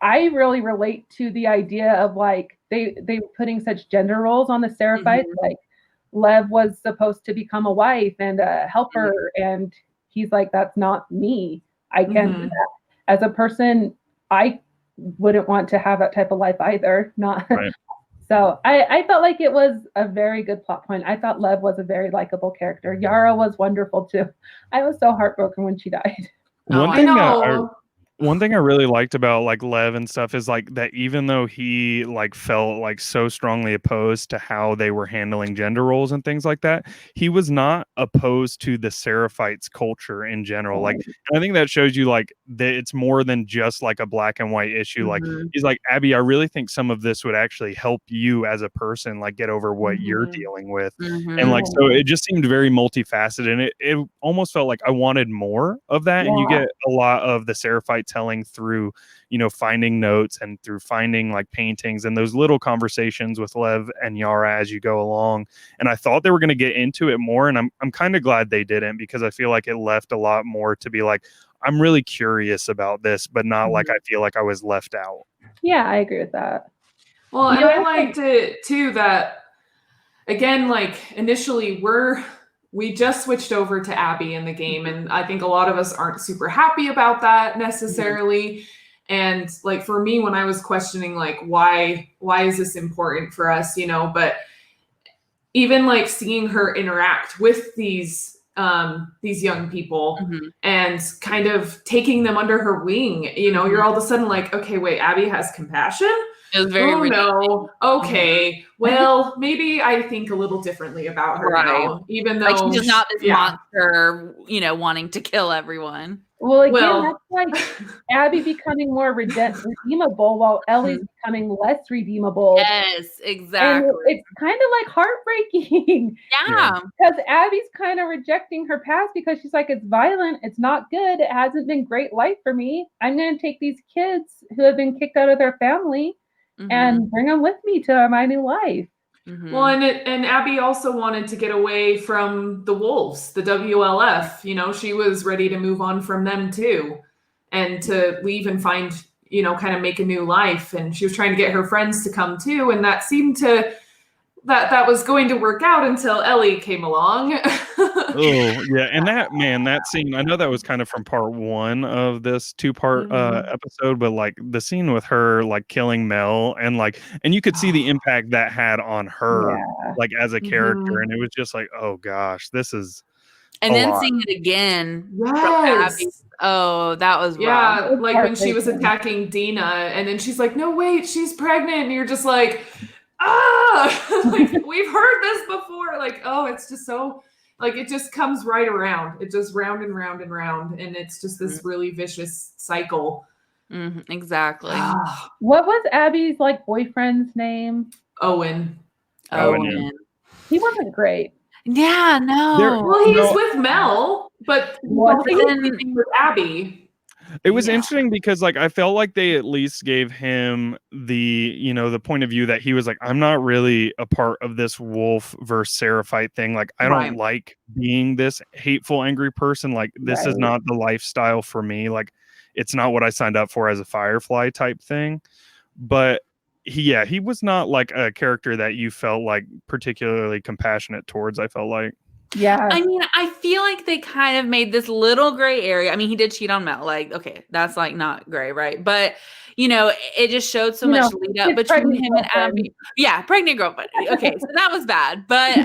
I really relate to the idea of like they were putting such gender roles on the Seraphites. Like Lev was supposed to become a wife and a helper, and he's like, that's not me. I can't do that. As a person, I wouldn't want to have that type of life either. Not right. So I felt like it was a very good plot point. I thought Lev was a very likable character. Yara was wonderful too. I was so heartbroken when she died. One thing I really liked about like Lev and stuff is like that even though he like felt like so strongly opposed to how they were handling gender roles and things like that, he was not opposed to the Seraphites culture in general. Like, I think that shows you like that it's more than just like a black and white issue. Like he's like, Abby, I really think some of this would actually help you as a person, like get over what you're dealing with. And like, so it just seemed very multifaceted, and it almost felt like I wanted more of that. And you get a lot of the Seraphite telling through finding notes and through finding like paintings and those little conversations with Lev and Yara as you go along. And I thought they were going to get into it more, and I'm kind of glad they didn't, because I feel like it left a lot more to be like, I'm really curious about this, but not like I feel like I was left out. Yeah, I agree with that. Well, and I liked it too that, again, like initially we just switched over to Abby in the game, and I think a lot of us aren't super happy about that necessarily. And like for me, when I was questioning like why is this important for us, but even like seeing her interact with these young people and kind of taking them under her wing, you're all of a sudden like, okay, wait, Abby has compassion. It was very no. Okay. Well, maybe I think a little differently about her now, even though like she's not this monster, wanting to kill everyone. Well, again, that's like Abby becoming more redeemable while Ellie's becoming less redeemable. Yes, exactly. And it's kind of like heartbreaking. Yeah. Because Abby's kind of rejecting her past because she's like, it's violent. It's not good. It hasn't been great life for me. I'm going to take these kids who have been kicked out of their family and bring them with me to my new life. Well, and Abby also wanted to get away from the wolves, the WLF. She was ready to move on from them too, and to leave and find, kind of make a new life. And she was trying to get her friends to come too, and that seemed to that was going to work out until Ellie came along. Oh yeah, and that scene, I know that was kind of from part one of this two-part episode, but like the scene with her like killing Mel and you could see the impact that had on her like as a character, and it was just like, oh gosh, this is and then seeing it again from Abby. Oh, that was rough. Like when she was attacking Dina, and then she's like, no wait, she's pregnant, and you're just like, like we've heard this before. Like, oh, it's just so like it just comes right around. It just round and round and round, and it's just this really vicious cycle. Exactly. What was Abby's like boyfriend's name? Owen. He wasn't great. Yeah, no. He's with Mel, but anything with Abby. It was interesting because like I felt like they at least gave him the the point of view that he was like, I'm not really a part of this wolf versus Seraphite thing. Like I don't like being this hateful, angry person. Like this is not the lifestyle for me. Like it's not what I signed up for as a Firefly type thing. But he was not like a character that you felt like particularly compassionate towards, I felt like. Yeah. I mean, I feel like they kind of made this little gray area. I mean, he did cheat on Mel. Like, okay, that's like not gray, right? But, it just showed so much lead up between him and Abby. Yeah, pregnant girlfriend. Okay, so that was bad. But,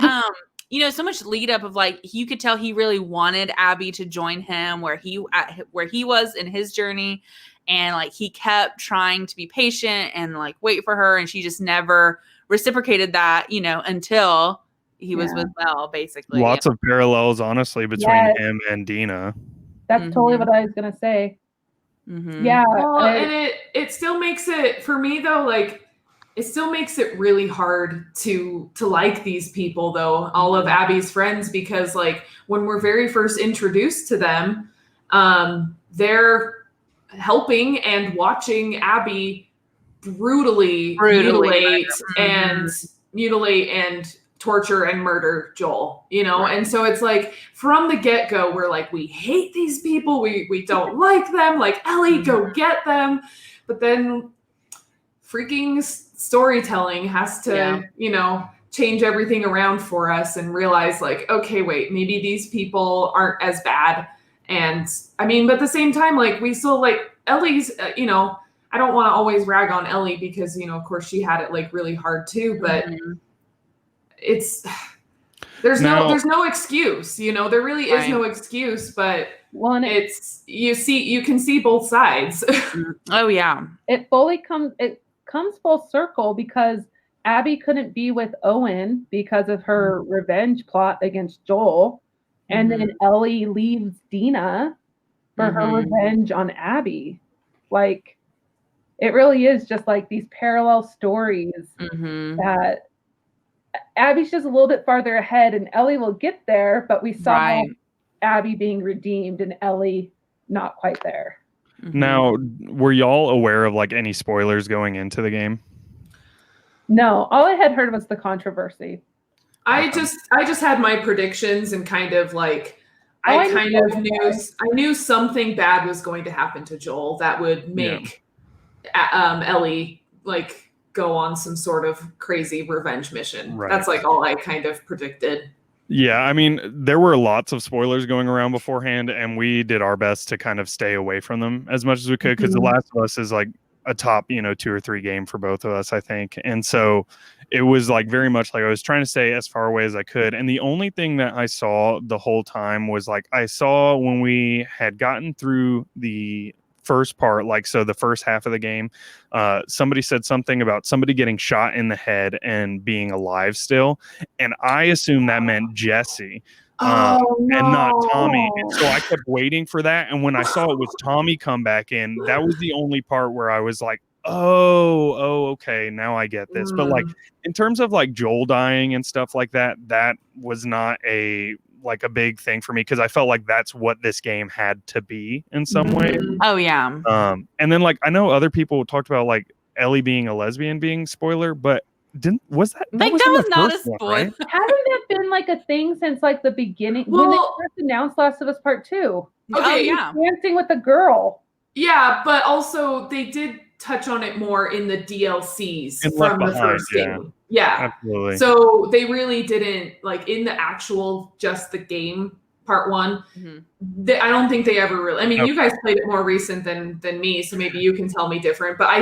so much lead up of like you could tell he really wanted Abby to join him where he was in his journey, and like he kept trying to be patient and like wait for her, and she just never reciprocated that, until he was with Mel, basically. Lots of parallels, honestly, between him and Dina. That's totally what I was gonna say. Yeah. Well, and it still makes it, for me though, like it still makes it really hard to like these people though, all of Abby's friends, because like when we're very first introduced to them, they're helping and watching Abby brutally mutilate and torture and murder Joel, and so it's like from the get-go we're like, we hate these people, we don't like them, like Ellie, go get them. But then freaking storytelling has to change everything around for us and realize like, okay, wait, maybe these people aren't as bad. And I mean, but at the same time, like we still like Ellie's, I don't want to always rag on Ellie because, of course she had it like really hard too, but there's no excuse, there really is no excuse, but you can see both sides. Oh yeah. It comes full circle because Abby couldn't be with Owen because of her revenge plot against Joel. And then Ellie leaves Dina for her revenge on Abby. Like, it really is just like these parallel stories that Abby's just a little bit farther ahead and Ellie will get there, but we saw Abby being redeemed and Ellie not quite there. Now, were y'all aware of like any spoilers going into the game? No, all I had heard was the controversy. I just had my predictions and kind of like I knew something bad was going to happen to Joel that would make Ellie like go on some sort of crazy revenge mission. Right. That's like all I kind of predicted. Yeah, I mean, there were lots of spoilers going around beforehand, and we did our best to kind of stay away from them as much as we could, because The Last of Us is like a top, 2 or 3 game for both of us, I think. And so it was like very much like I was trying to stay as far away as I could. And the only thing that I saw the whole time was like I saw when we had gotten through the first part, like so the first half of the game, somebody said something about somebody getting shot in the head and being alive still, and I assumed that meant Jesse and not Tommy. And so I kept waiting for that, and when I saw it was Tommy come back in, that was the only part where I was like, oh okay, now I get this. But like in terms of like Joel dying and stuff like that, that was not a big thing for me, because I felt like that's what this game had to be in some way. Oh yeah. And then like I know other people talked about like Ellie being a lesbian being spoiler, but was that was not a spoiler? Right? Hasn't that been like a thing since like the beginning when they first announced Last of Us Part 2? Okay, dancing with the girl. Yeah, but also they did touch on it more in the DLCs from the first game. Yeah, absolutely. So they really didn't like in the actual just the game part 1. I don't think they ever really. I mean, you guys played it more recent than me, so maybe you can tell me different. But I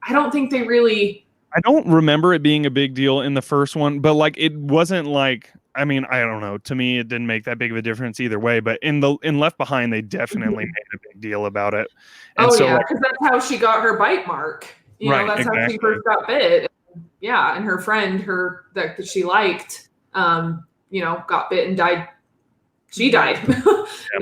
don't think they really. I don't remember it being a big deal in the first one, but like it wasn't like. I mean, I don't know. To me, it didn't make that big of a difference either way. But in Left Behind, they definitely made a big deal about it. And because that's how she got her bite mark. That's how she first got bit. Yeah, and her friend, that she liked, got bit and died. She died.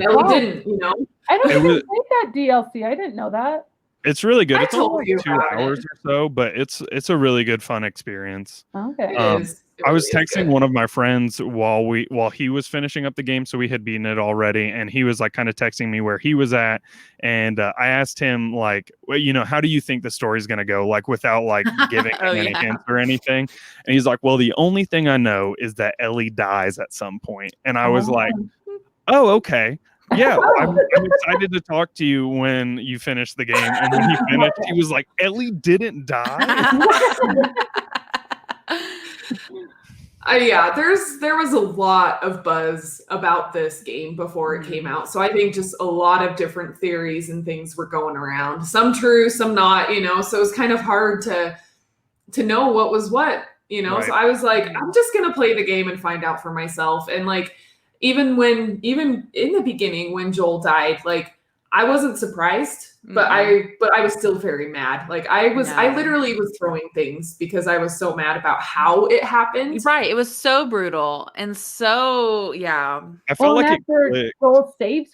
Ellie didn't. I don't even like that DLC. I didn't know that. It's really good. It's only 2 hours or so, but it's a really good, fun experience. Okay. It is. I was texting one of my friends while he was finishing up the game, so we had beaten it already, and he was like kind of texting me where he was at, and I asked him like, well, how do you think the story's gonna go, like without like giving him any hints or anything? And he's like, well, the only thing I know is that Ellie dies at some point, and I was like, oh, okay. Yeah, I'm excited to talk to you when you finish the game. And when he finished, he was like, Ellie didn't die? There was a lot of buzz about this game before it came out. So I think just a lot of different theories and things were going around. Some true, some not, so it was kind of hard to know what was what. you know? Right. So I was like, I'm just going to play the game and find out for myself. And like, even in the beginning, when Joel died, like, I wasn't surprised, but I was still very mad. Like I literally was throwing things because I was so mad about how it happened. Right. It was so brutal. And so, yeah. I felt like after Joel saves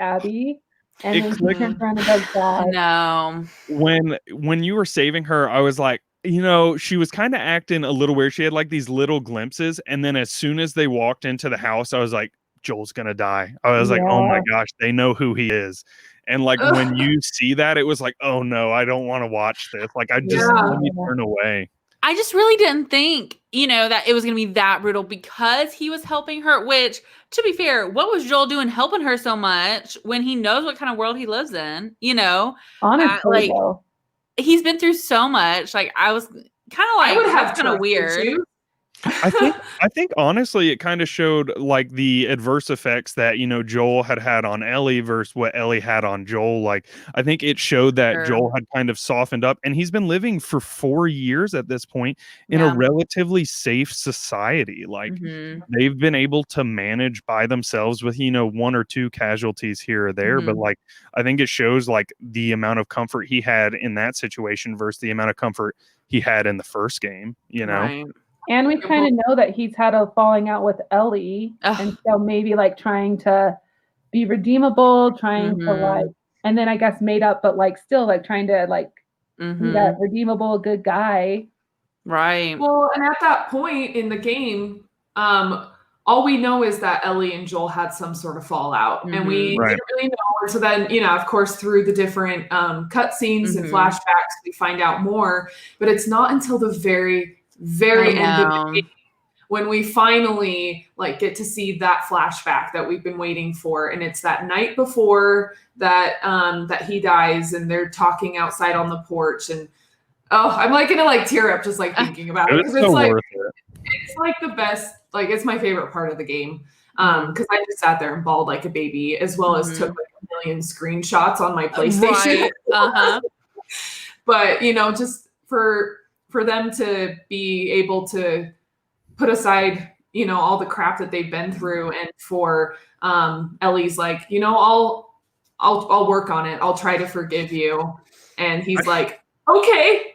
Abby, and then he turns around and does that. No. When you were saving her, I was like, you know, she was kind of acting a little weird. She had like these little glimpses, and then as soon as they walked into the house, I was like, Joel's gonna die. I was like, oh my gosh, they know who he is. And like when you see that, it was like, oh no, I don't want to watch this. Like I just let me turn away. I just really didn't think, you know, that it was going to be that brutal because he was helping her, which, to be fair, what was Joel doing helping her so much when he knows what kind of world he lives in, you know? Honestly, like, he's been through so much. Like, I was kind of like, I would have kind of weird. I think honestly it kind of showed like the adverse effects that, you know, Joel had on Ellie versus what Ellie had on Joel. Like I think it showed that Joel had kind of softened up, and he's been living for 4 years at this point in a relatively safe society. Like they've been able to manage by themselves with, you know, 1 or 2 casualties here or there, but like I think it shows like the amount of comfort he had in that situation versus the amount of comfort he had in the first game, you know. Right. And we kind of know that he's had a falling out with Ellie. And so maybe like trying to be redeemable, trying to like, and then I guess made up, but like still like trying to like be that redeemable good guy. Right. Well, and at that point in the game, all we know is that Ellie and Joel had some sort of fallout, and we didn't really know. So then, you know, of course, through the different cutscenes and flashbacks, we find out more. But it's not until the very end of the game when we finally like get to see that flashback that we've been waiting for, and it's that night before that that he dies, and they're talking outside on the porch, and I'm like gonna like tear up just like thinking about it because it's like it's like the best, like it's my favorite part of the game because I just sat there and bawled like a baby, as well as took like a million screenshots on my PlayStation. But you know, just for them to be able to put aside, you know, all the crap that they've been through, and for Ellie's like, you know, I'll work on it. I'll try to forgive you. And he's like, okay,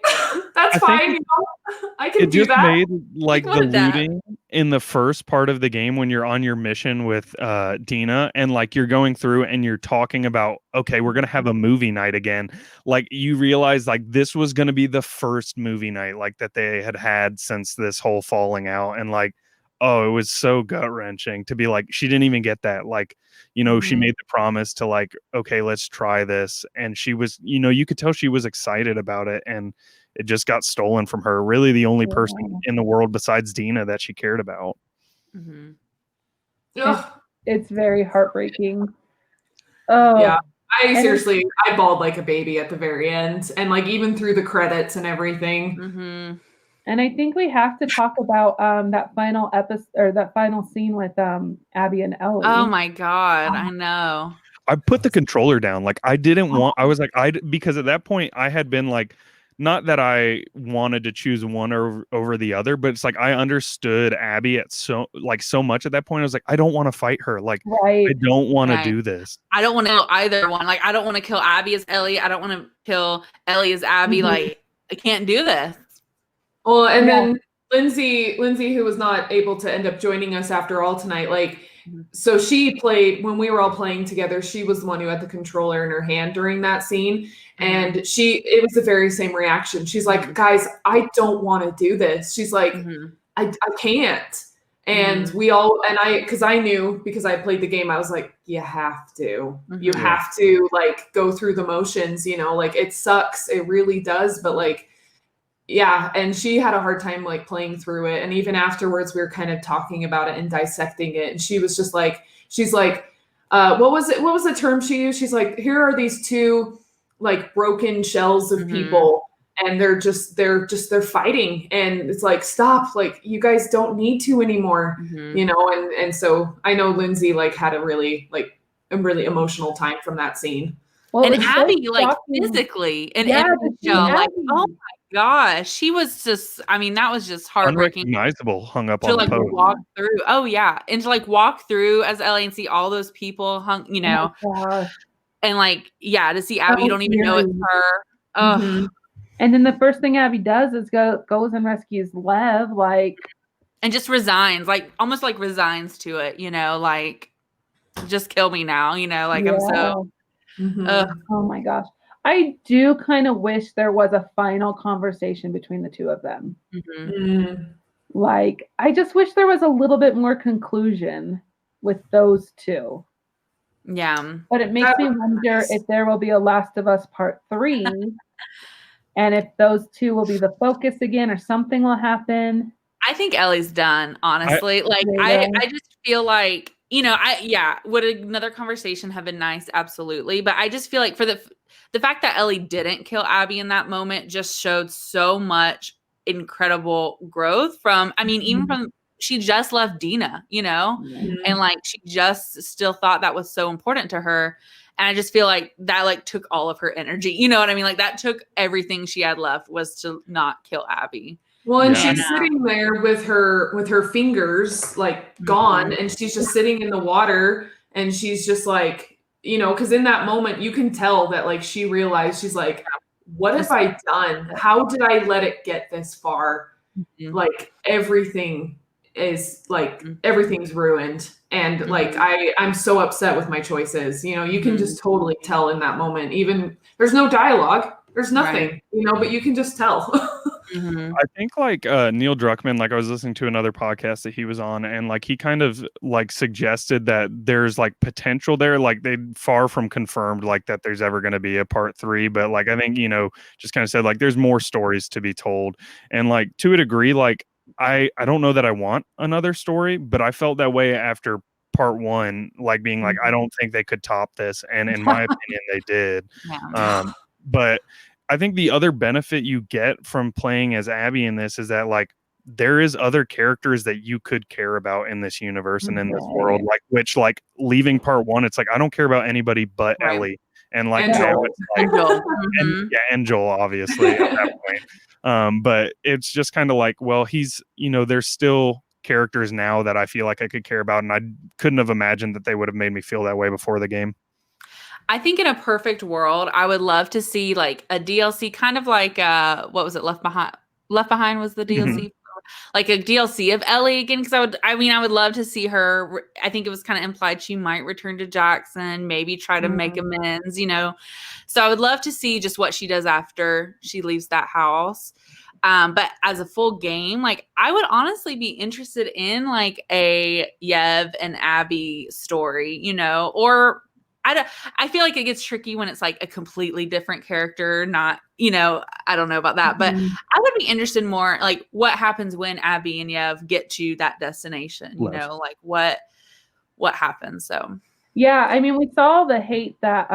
that's fine. You know, I can do that. It just made like the looting in the first part of the game when you're on your mission with Dina, and like you're going through and you're talking about, okay, we're gonna have a movie night again. Like you realize like this was gonna be the first movie night like that they had since this whole falling out, and like, oh, it was so gut wrenching to be like, she didn't even get that. Like, you know, she made the promise to like, okay, let's try this. And she was, you know, you could tell she was excited about it, and it just got stolen from her. Really the only person in the world besides Dina that she cared about. It's very heartbreaking. Oh yeah. I bawled like a baby at the very end, and like even through the credits and everything. And I think we have to talk about that final episode, or that final scene with Abby and Ellie. Oh my God, I know. I put the controller down. Like I didn't want. I was like, because at that point I had been like, not that I wanted to choose one over the other, but it's like I understood Abby at so much at that point. I was like, I don't want to fight her. Like I don't want to do this. I don't want to kill either one. Like I don't want to kill Abby as Ellie. I don't want to kill Ellie as Abby. Like I can't do this. Well, and then Lindsey, who was not able to end up joining us after all tonight, like, so she played, when we were all playing together, she was the one who had the controller in her hand during that scene. And it was the very same reaction. She's like, guys, I don't want to do this. She's like, I can't. And we all, and because I knew, because I played the game, I was like, you have to. You have to, like, go through the motions, you know, like, it sucks. It really does. But, like, yeah, and she had a hard time like playing through it, and even afterwards we were kind of talking about it and dissecting it, and she was just like, she's like, what was the term she used? She's like, here are these two like broken shells of people, and they're fighting, and it's like, stop, like you guys don't need to anymore, you know. And so I know Lindsey like had a really emotional time from that scene. Well, and Abby, like physically, and like, oh my gosh, she was just. I mean, that was just heartbreaking Unrecognizable, hung up to on the like post. walk through. Oh yeah, and to like walk through as Ellie and see all those people hung, you know, Oh my gosh. and like to see Abby, you don't even know it's her. Oh, Mhm. And then the first thing Abby does is goes and rescues Lev, like, and just resigns, like almost like resigns to it, you know, like just kill me now, you know, like I'm so. Mhm. Oh my gosh. I do kind of wish there was a final conversation between the two of them. Mhm. Mm. Like, I just wish there was a little bit more conclusion with those two. Yeah. But it makes That me would be wonder nice. if there will be a Last of Us Part 3 and if those two will be the focus again or something will happen. I think Ellie's done, honestly. I just feel like, you know, would another conversation have been nice? Absolutely. But I just feel like for the fact that Ellie didn't kill Abby in that moment just showed so much incredible growth from, I mean, even from she just left Dina, you know, and like she just still thought that was so important to her. And I just feel like that like took all of her energy. You know what I mean? Like that took everything she had left was to not kill Abby. Well, and Yeah. she's sitting there with her fingers like gone, and she's just sitting in the water, and she's just like, you know, because in that moment you can tell that like she realized, she's like, what have I done? How did I let it get this far? Like everything is like everything's ruined, and like I'm so upset with my choices. You know, you can just totally tell in that moment. Even there's no dialogue, there's nothing, you know, but you can just tell. I think like Neil Druckmann, like I was listening to another podcast that he was on, and like he kind of like suggested that there's like potential there, like they far from confirmed like that there's ever going to be a part 3, but like I think, you know, just kind of said like there's more stories to be told, and like to a degree, like I don't know that I want another story, but I felt that way after part 1, like being like I don't think they could top this, and in my opinion they did. But I think the other benefit you get from playing as Abby in this is that like there is other characters that you could care about in this universe and in this world, like which like leaving part 1, it's like I don't care about anybody but Ellie, and like And now Joel. it's like Joel. and Joel obviously at that point. But it's just kind of like, well, he's, you know, there's still characters now that I feel like I could care about, and I couldn't have imagined that they would have made me feel that way before the game. I think in a perfect world, I would love to see like a DLC, kind of like what was it, Left Behind? Left Behind was the DLC, like a DLC of Ellie again. Because I would love to see her. I think it was kind of implied she might return to Jackson, maybe try to make amends, you know. So I would love to see just what she does after she leaves that house. But as a full game, like I would honestly be interested in like a Yev and Abby story, you know, or I feel like it gets tricky when it's like a completely different character, not, you know, I don't know about that, but I would be interested more like what happens when Abby and Yev get to that destination, you know, like what happens. So yeah, I mean, we saw the hate that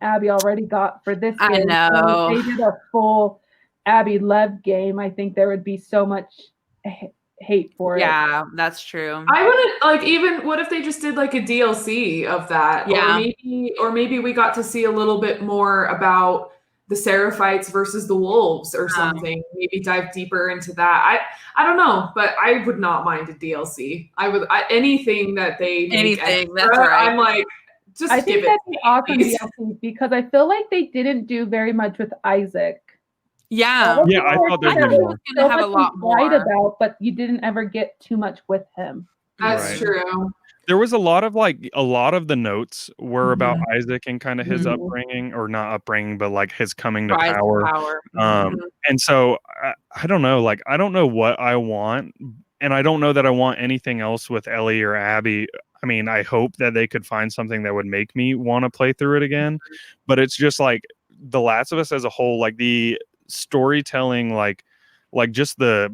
Abby already got for this game. I know. So if they did a full Abby Lev game, I think there would be so much hate for it. Yeah, that's true. I wouldn't like, even what if they just did like a DLC of that? Yeah. Or maybe we got to see a little bit more about the Seraphites versus the wolves or something. Maybe dive deeper into that. I don't know, but I would not mind a DLC. Anything that they make extra, that's right. I'm like, just I think give that'd it be to awesome me, please. DLC because I feel like they didn't do very much with Isaac. Yeah, I thought there was was going to have a lot more. Right about, but you didn't ever get too much with him. That's true. There was a lot of the notes were about Isaac and kind of his upbringing, or not upbringing, but like his coming to power. And so I don't know, like I don't know what I want, and I don't know that I want anything else with Ellie or Abby. I mean, I hope that they could find something that would make me want to play through it again, but it's just like The Last of Us as a whole, like the storytelling, like just the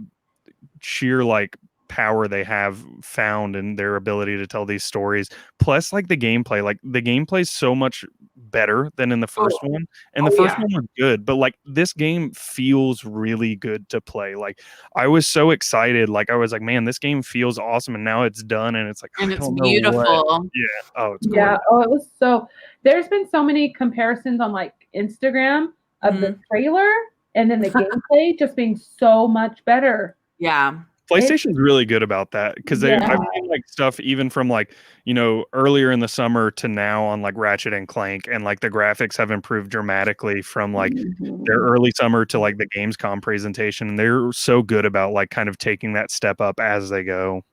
sheer like power they have found in their ability to tell these stories, plus like the gameplay is so much better than in the first one, and the first one was good, but like this game feels really good to play. Like I was so excited, like I was like, man, this game feels awesome, and now it's done, and it's like, and it's beautiful. It's gorgeous. Yeah, it was so. There's been so many comparisons on like Instagram of the trailer and then the gameplay just being so much better. Yeah. PlayStation's really good about that because I've seen like stuff even from like, you know, earlier in the summer to now on like Ratchet and Clank, and like the graphics have improved dramatically from like their early summer to like the Gamescom presentation. And they're so good about like kind of taking that step up as they go.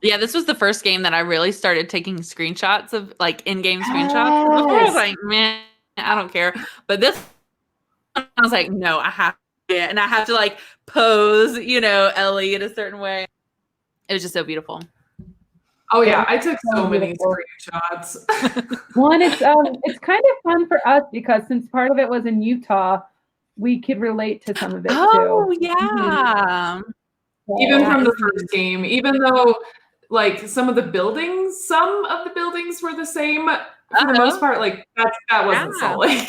Yeah, this was the first game that I really started taking screenshots of, like in-game screenshots. Before I was like, man, I don't care. But this one, I was like, no, I have to, and I have to like pose, you know, Ellie in a certain way. It was just so beautiful. Oh yeah, I took so many screenshots. One, it's kind of fun for us because since part of it was in Utah, we could relate to some of it too. Oh yeah. Even from the first game, even though like some of the buildings were the same for the most part, like that wasn't solid.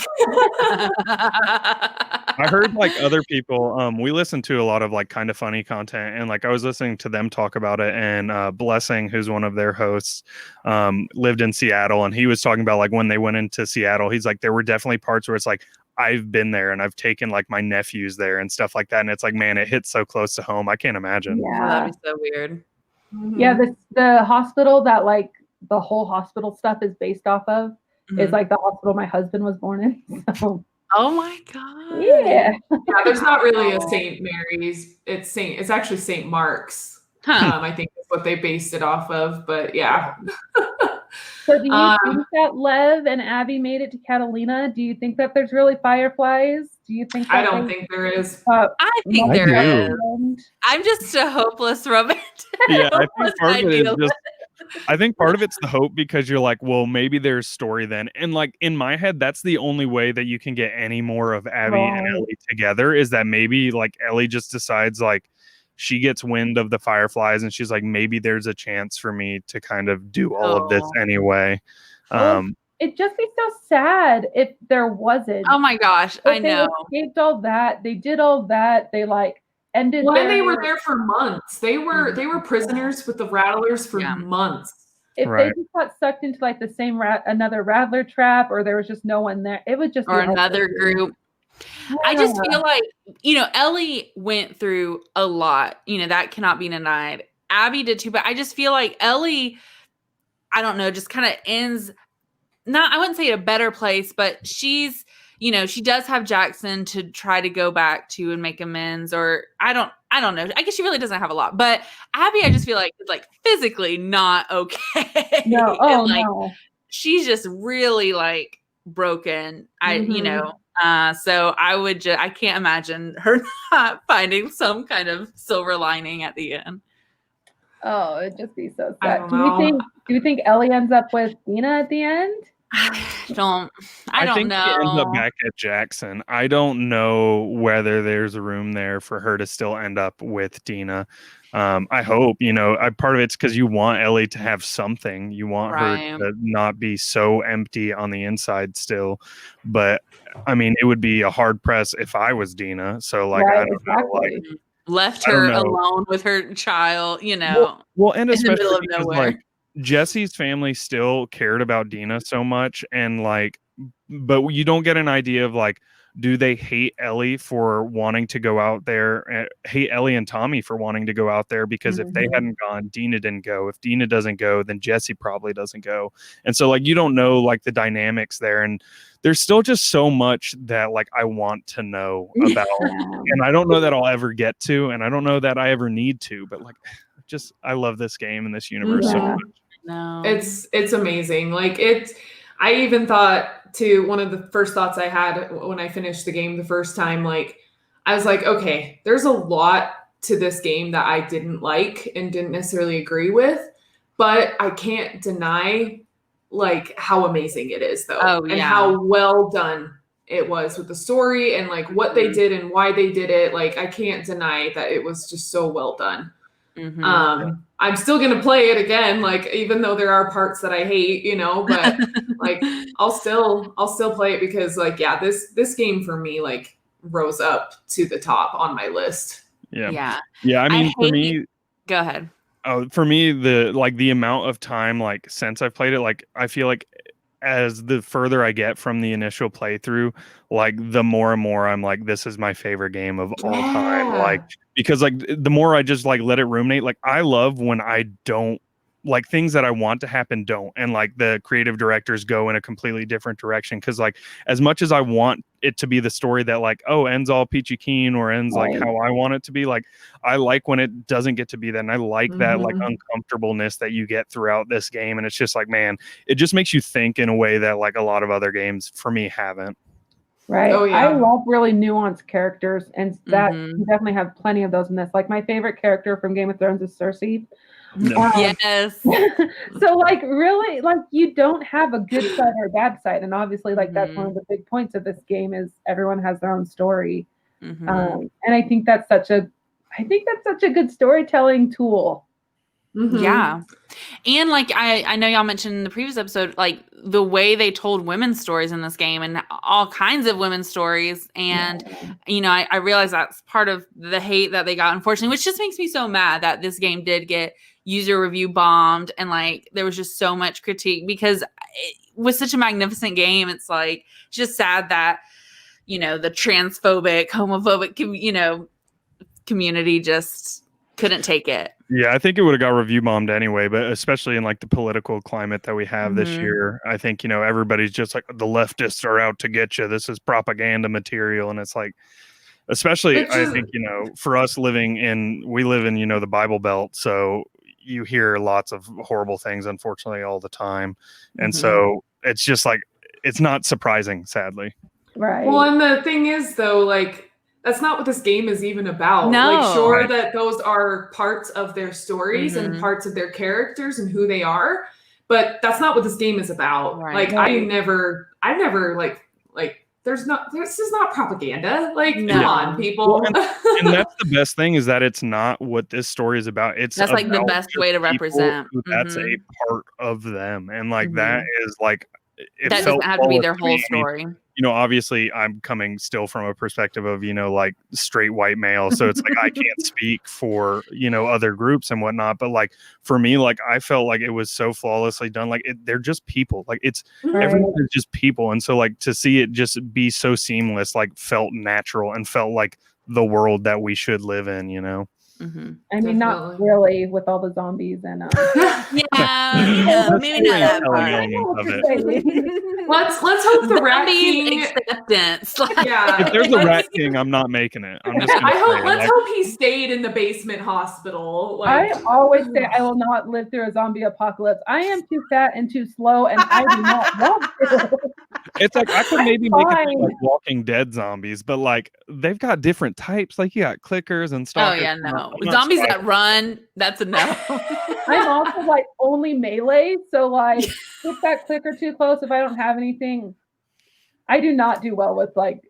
I heard like other people, we listen to a lot of like kind of funny content, and like I was listening to them talk about it, and Blessing, who's one of their hosts, lived in Seattle, and he was talking about like when they went into Seattle, he's like, there were definitely parts where it's like, I've been there and I've taken like my nephews there and stuff like that. And it's like, man, it hits so close to home. I can't imagine. Yeah, that'd be so weird. Yeah, the hospital that like the whole hospital stuff is based off of is like the hospital my husband was born in. So. Oh my god. Yeah. Yeah, there's not really a St. Mary's. It's actually St. Mark's. I think is what they based it off of. But yeah. So do you think that Lev and Abby made it to Catalina? Do you think that there's really fireflies? Do you think that I don't think there is. I think there is. I'm just a hopeless romantic. Yeah, I think part of it is just, I think part of it's the hope, because you're like, well, maybe there's story then. And like in my head, that's the only way that you can get any more of Abby and Ellie together, is that maybe like Ellie just decides like she gets wind of the fireflies and she's like, maybe there's a chance for me to kind of do all of this anyway. It'd just be so sad if there wasn't. Oh my gosh, I know. They escaped all that. They did all that. They like ended. When they were there for months, they were prisoners with the Rattlers for months. If they just got sucked into like the same another Rattler trap, or there was just no one there, it would just or another group. Yeah. I just feel like, you know, Ellie went through a lot. You know, that cannot be denied. Abby did too, but I just feel like Ellie, I don't know, just kind of ends, not, I wouldn't say a better place, but she's, you know, she does have Jackson to try to go back to and make amends, or I don't know. I guess she really doesn't have a lot, but Abby, I just feel like it's like physically not okay. No, no. She's just really like broken. You know, so I can't imagine her not finding some kind of silver lining at the end. Oh, it'd just be so sad. Do you think Ellie ends up with Dina at the end? I don't think know. She ends up back at Jackson. I don't know whether there's a room there for her to still end up with Dina. I hope, you know, part of it's because you want Ellie to have something. You want her to not be so empty on the inside still. But I mean, it would be a hard press if I was Dina. So like, I don't know, like, left her alone with her child, you know. Well, and especially because like Jesse's family still cared about Dina so much, and like, but you don't get an idea of like, do they hate Ellie for wanting to go out there, hate Ellie and Tommy for wanting to go out there? Because if they hadn't gone, Dina didn't go. If Dina doesn't go, then Jesse probably doesn't go. And so like, you don't know like the dynamics there. And there's still just so much that like I want to know about. And I don't know that I'll ever get to, and I don't know that I ever need to, but like, just, I love this game and this universe so much. No. It's amazing. Like I even thought, too, one of the first thoughts I had when I finished the game the first time, like, I was like, okay, there's a lot to this game that I didn't like and didn't necessarily agree with, but I can't deny like how amazing it is though. And how well done it was with the story and like what they did and why they did it. Like, I can't deny that it was just so well done. I'm still gonna play it again, like even though there are parts that I hate, you know, but like I'll still play it because like this game for me like rose up to the top on my list. Yeah. I mean, for me, go ahead. For me, the amount of time like since I've played it, like I feel like as the further I get from the initial playthrough, like the more and more I'm like, this is my favorite game of all time. Like, because like the more I just like let it ruminate, like I love when I don't like things that I want to happen don't, and like the creative directors go in a completely different direction. Because like as much as I want it to be the story that like, oh, ends all peachy keen or ends like how I want it to be, like I like when it doesn't get to be that, and I like that like uncomfortableness that you get throughout this game. And it's just like, man, it just makes you think in a way that like a lot of other games for me haven't. Right. Oh, yeah. I love really nuanced characters, and that you definitely have plenty of those in this. Like my favorite character from Game of Thrones is Cersei. Yes. So like really, like you don't have a good side or a bad side, and obviously like that's one of the big points of this game is everyone has their own story. And I think that's such a good storytelling tool. Yeah. And like I know y'all mentioned in the previous episode, like the way they told women's stories in this game and all kinds of women's stories. And you know, I realize that's part of the hate that they got, unfortunately, which just makes me so mad that this game did get user review bombed, and like there was just so much critique because it was such a magnificent game. It's like just sad that, you know, the transphobic, homophobic, you know, community just couldn't take it. Yeah, I think it would have got review bombed anyway, but especially in like the political climate that we have this year, I think, you know, everybody's just like, the leftists are out to get you. This is propaganda material. And it's like, especially, I think, you know, for us we live in, you know, the Bible Belt. So you hear lots of horrible things, unfortunately, all the time. And so it's just like, it's not surprising, sadly. Right. Well, and the thing is, though, like, that's not what this game is even about. No. Like, sure, that those are parts of their stories and parts of their characters and who they are, but that's not what this game is about. Right. Like, I've never like, this is not propaganda. Like, come on, people. Well, and that's the best thing is that it's not what this story is about. That's like the best way to represent. That's a part of them. And like, that is like, that doesn't have to be their whole story. You know, obviously I'm coming still from a perspective of, you know, like straight white male. So it's like, I can't speak for, you know, other groups and whatnot. But like, for me, like, I felt like it was so flawlessly done. Like they're just people. Like everyone is just people. And so like to see it just be so seamless, like felt natural and felt like the world that we should live in, you know? I mean, not really with all the zombies and maybe not that part. Let's hope the Rat King acceptance. Yeah, if there's a Rat King, I'm not making it. I'm just let's hope he stayed in the basement hospital. Like, I always say I will not live through a zombie apocalypse. I am too fat and too slow, and I do not want to. It's like I could maybe make it like Walking Dead zombies, but like they've got different types. Like you got clickers and stuff. Oh yeah, no. Zombies that run, that's a no. I'm also like only melee, so like if that clicker too close, if I don't have anything, I do not do well with like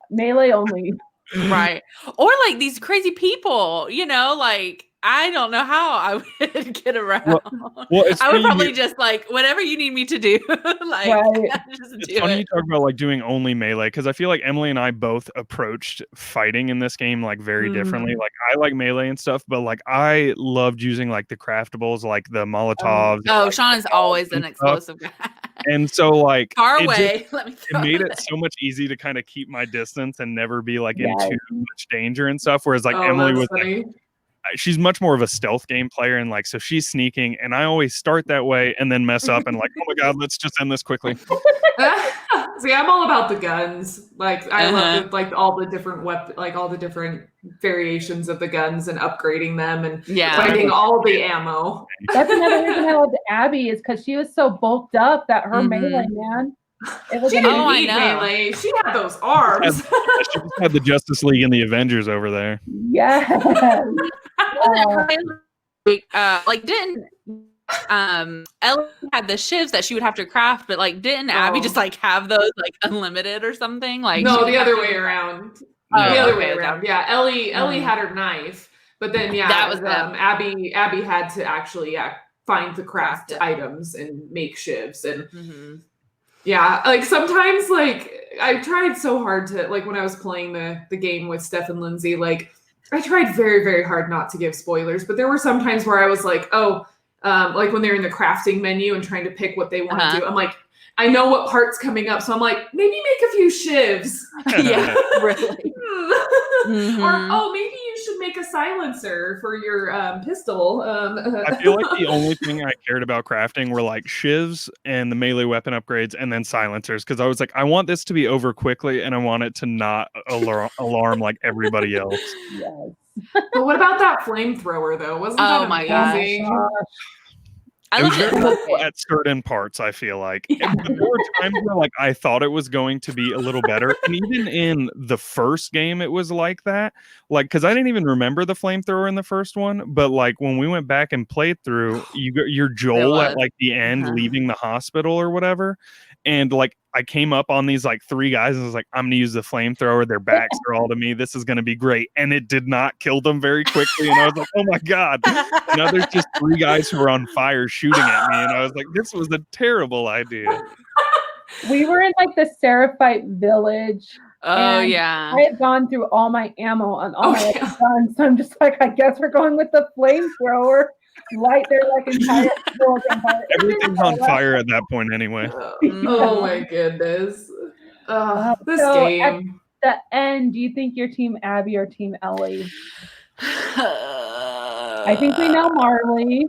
melee only. Right. Or like these crazy people, you know, like I don't know how I would get around. Well, I would probably just like whatever you need me to do. Like, it's funny you talk about like doing only melee because I feel like Emily and I both approached fighting in this game like very differently. Like I like melee and stuff, but like I loved using like the craftables, like the Molotovs. Oh, Shawn is always an explosive guy. And so like far away. It made it so much easy to kind of keep my distance and never be like in too much danger and stuff. Whereas like Emily was like, she's much more of a stealth game player, and like so she's sneaking, and I always start that way and then mess up and like, oh my god, let's just end this quickly. See, I'm all about the guns. Like I love like all the different like all the different variations of the guns and upgrading them and finding all the ammo. That's another reason I loved Abby is because she was so bulked up that her melee, man. She didn't need melee. She had those arms. She just had the Justice League and the Avengers over there. Yes. Like didn't Ellie had the shivs that she would have to craft, but like didn't Abby just like have those like unlimited or something? Like no, the other way around. The other way around. Yeah, Ellie had her knife, but then that was Abby had to actually find the craft items and make shivs and yeah, like sometimes like I tried so hard to like when I was playing the game with Steph and Lindsey, like I tried very, very hard not to give spoilers, but there were some times where I was like, like when they're in the crafting menu and trying to pick what they want to do, I'm like, I know what part's coming up, so I'm like, maybe make a few shivs. Yeah, really. Or maybe you should make a silencer for your pistol. I feel like the only thing I cared about crafting were like shivs and the melee weapon upgrades, and then silencers. Because I was like, I want this to be over quickly, and I want it to not alarm like everybody else. Yes. But what about that flamethrower though? Wasn't that amazing? Gosh. It was very helpful at certain parts, I feel like. Yeah. But there were times where like I thought it was going to be a little better. And even in the first game, it was like that. Like, because I didn't even remember the flamethrower in the first one. But like when we went back and played through, you're Joel at like the end leaving the hospital or whatever. And like I came up on these like 3 guys and was like, I'm gonna use the flamethrower. Their backs are all to me. This is gonna be great. And it did not kill them very quickly. And I was like, oh my God. Now there's just 3 guys who are on fire shooting at me. And I was like, this was a terrible idea. We were in like the Seraphite village. Oh yeah. I had gone through all my ammo on all my guns. So I'm just like, I guess we're going with the flamethrower. Light their like entire building. Everything's on fire at that point anyway. Oh my goodness. This so game. At the end, do you think you're team Abby or team Ellie? I think we know Marlee.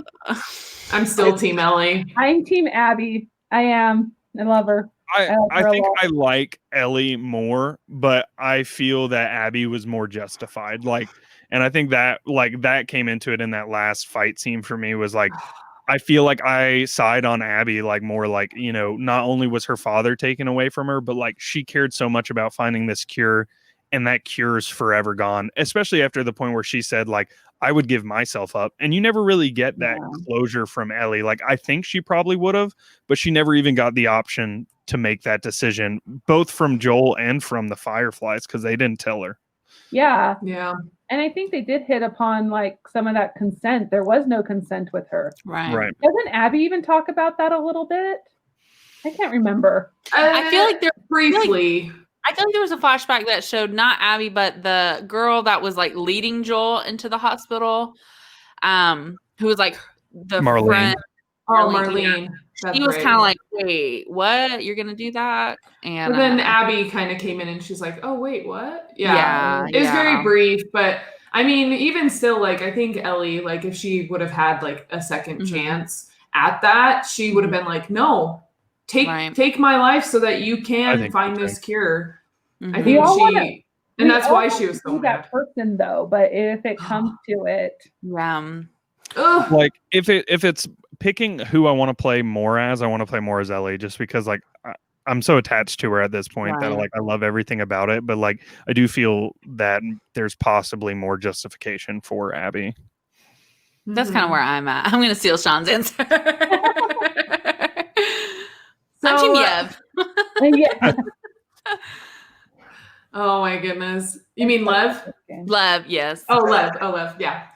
I'm still team Ellie. I'm team Abby. I am. I love her. I think I like Ellie more, but I feel that Abby was more justified. Like, and I think that like that came into it in that last fight scene for me was like, I feel like I side on Abby, like more like, you know, not only was her father taken away from her, but like she cared so much about finding this cure, and that cure's forever gone, especially after the point where she said like, I would give myself up. And you never really get that closure from Ellie. Like, I think she probably would have, but she never even got the option to make that decision, both from Joel and from the Fireflies, because they didn't tell her. Yeah. Yeah. And I think they did hit upon like some of that consent. There was no consent with her. Right. Doesn't Abby even talk about that a little bit? I can't remember. I feel like there briefly. I feel like there was a flashback that showed not Abby, but the girl that was like leading Joel into the hospital, who was like the Marlee. friend. Marlene. He was kind of like, wait, what? You're going to do that? And then Abby kind of came in and she's like, oh, wait, what? Yeah. It was very brief, but I mean, even still, like, I think Ellie, like, if she would have had like a second chance at that, she would have been like, no, take my life so that you can find this cure. I think and that's why she was so mad. That person though, but if it comes to it, like if it's picking who I want to play more as, I want to play more as Ellie, just because like I'm so attached to her at this point that like I love everything about it, but like I do feel that there's possibly more justification for Abby. That's kind of where I'm at. I'm going to steal Shawn's answer. I'm Team Yev. Yeah. Oh my goodness. You mean Lev? Lev, yes. Oh, Lev, yeah.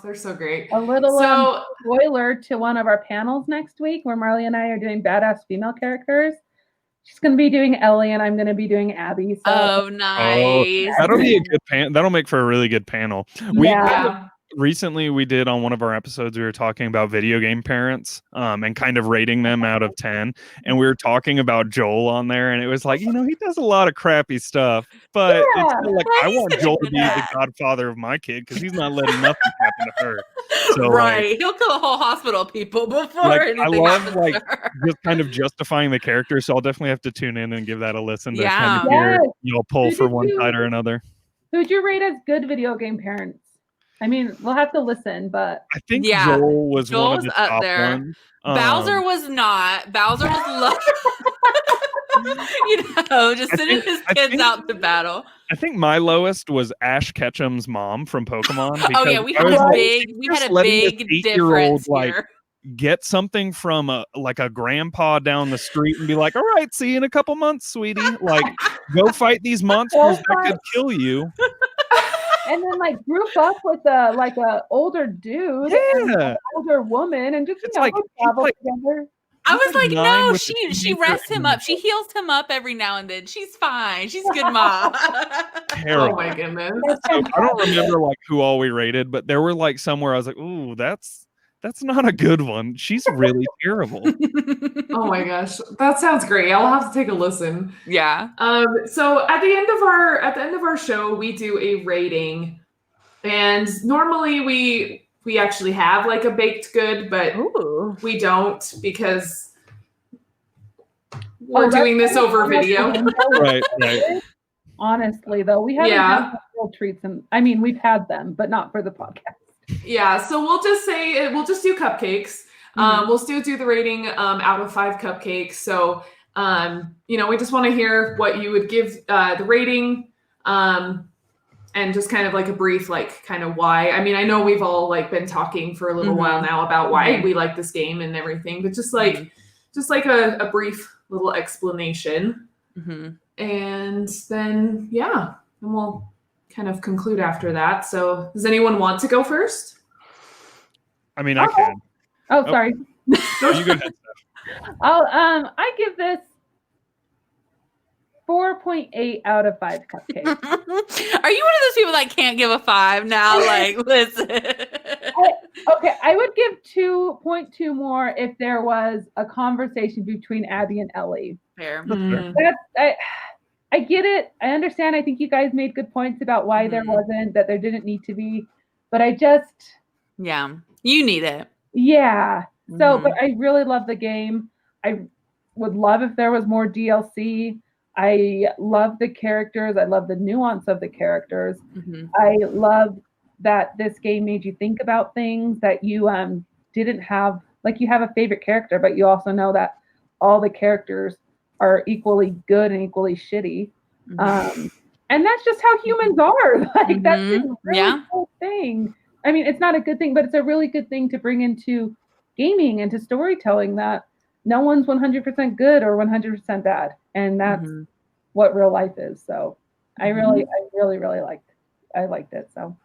They're so great. A little spoiler to one of our panels next week where Marlee and I are doing badass female characters. She's going to be doing Ellie and I'm going to be doing Abby. So. Oh, nice. That'll be a good that'll make for a really good panel. Recently we did on one of our episodes, we were talking about video game parents and kind of rating them out of 10, and we were talking about Joel on there, and it was like, you know, he does a lot of crappy stuff, but it's still like I want Joel to be the godfather of my kid because he's not letting nothing happen to her. So he'll kill a whole hospital of people before anything I love happens like to her. just kind of justifying the character, so I'll definitely have to tune in and give that a listen to kind of hear you'll pull for one side or another. Who'd you rate as good video game parents? I mean, we'll have to listen, but I think Joel was Joel's one of the up top there. ones. Bowser was not. Bowser was low. Just sending his kids out to battle. I think my lowest was Ash Ketchum's mom from Pokemon. We had a big difference here. Get something from a grandpa down the street and be like, all right, see you in a couple months, sweetie. Like, go fight these monsters that could kill you. And then like group up with a older dude and an older woman and just travel together. I was like, no, she rests him up. She heals him up every now and then. She's fine. She's a good mom. Oh my goodness. So I don't remember like who all we rated, but there were like somewhere I was like, ooh, that's That's not a good one. She's really terrible. Oh my gosh, that sounds great. I'll have to take a listen. Yeah. So at the end of our show, we do a rating, and normally we actually have like a baked good, but we don't because we're doing this over video. Right. Honestly, though, we haven't had real treats, and I mean, we've had them, but not for the podcast. Yeah, so we'll just do cupcakes. We'll still do the rating out of 5 cupcakes. So we just want to hear what you would give the rating, and just kind of like a brief like kind of why. I mean, I know we've all like been talking for a little while now about why we like this game and everything, but just like a brief little explanation. And then and we'll kind of conclude after that. So does anyone want to go first? I mean, I can. Oh, sorry. No, you go ahead, Steph. I give this 4.8 out of 5 cupcakes. Are you one of those people that can't give a 5 now? Like, listen. Okay, I would give 2.2 more if there was a conversation between Abby and Ellie. Fair. I get it. I understand. I think you guys made good points about why there wasn't, that there didn't need to be. But I just... Yeah, you need it. Yeah. So, but I really love the game. I would love if there was more DLC. I love the characters. I love the nuance of the characters. I love that this game made you think about things that you didn't have. Like, you have a favorite character, but you also know that all the characters are equally good and equally shitty. And that's just how humans are. Like, that's a really cool thing. I mean, it's not a good thing, but it's a really good thing to bring into gaming and to storytelling, that no one's 100% good or 100% bad. And that's what real life is. So I really liked it. So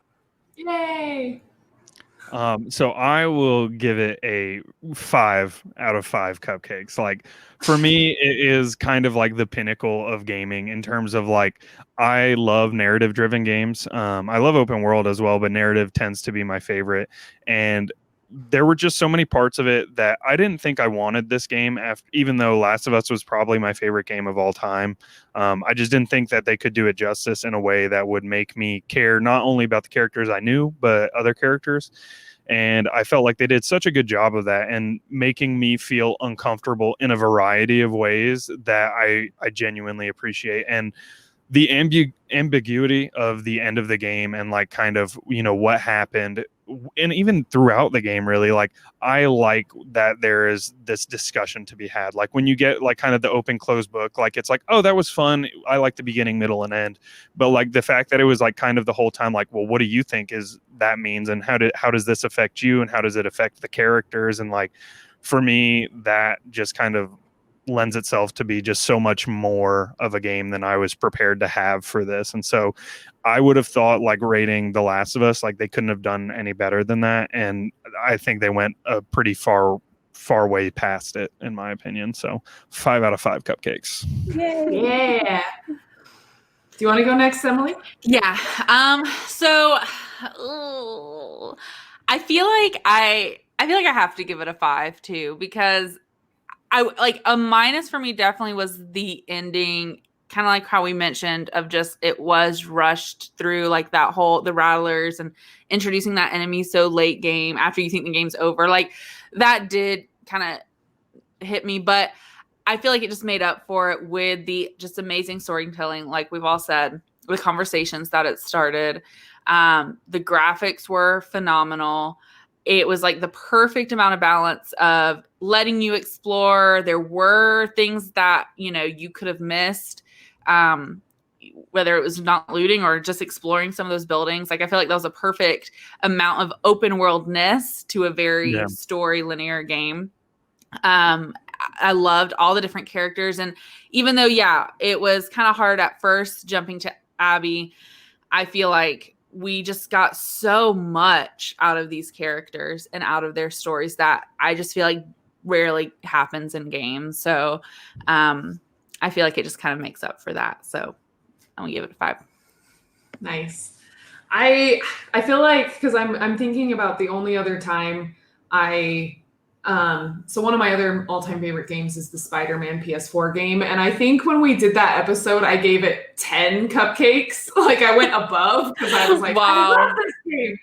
yay. So I will give it a 5 out of 5 cupcakes. Like, for me, it is kind of like the pinnacle of gaming in terms of like, I love narrative driven games. I love open world as well, but narrative tends to be my favorite. And there were just so many parts of it that I didn't think I wanted this game, even though Last of Us was probably my favorite game of all time. I just didn't think that they could do it justice in a way that would make me care not only about the characters I knew, but other characters. And I felt like they did such a good job of that and making me feel uncomfortable in a variety of ways that I genuinely appreciate. And the ambiguity of the end of the game and like kind of, what happened, and even throughout the game, really, like, I like that there is this discussion to be had. Like, when you get like kind of the open closed book, like, it's like, oh, that was fun. I like the beginning, middle, and end. But like the fact that it was like kind of the whole time, like, well, what do you think that means? And how does this affect you? And how does it affect the characters? And like, for me, that just kind of lends itself to be just so much more of a game than I was prepared to have for this. And so I would have thought, like, rating The Last of Us, like, they couldn't have done any better than that. And I think they went a pretty far way past it, in my opinion. So 5 out of 5 cupcakes. Yay. Yeah. Do you want to go next, Emily? Yeah. So I feel like I have to give it a 5 too, because I like a minus for me definitely was the ending, kind of like how we mentioned, of just it was rushed through, like that whole the rattlers and introducing that enemy so late game after you think the game's over. Like, that did kind of hit me, but I feel like it just made up for it with the just amazing storytelling, like we've all said, the conversations that it started. The graphics were phenomenal. It was like the perfect amount of balance of letting you explore. There were things that, you could have missed, whether it was not looting or just exploring some of those buildings. Like, I feel like that was a perfect amount of open worldness to a very story linear game. I loved all the different characters. And even though, it was kind of hard at first jumping to Abby, I feel like we just got so much out of these characters and out of their stories that I just feel like rarely happens in games. So I feel like it just kind of makes up for that. So I'm gonna give it a 5. Nice. I feel like, because I'm thinking about the only other time So one of my other all-time favorite games is the Spider-Man PS4 game. And I think when we did that episode, I gave it 10 cupcakes. Like I went above because I was like, Wow. I love this game.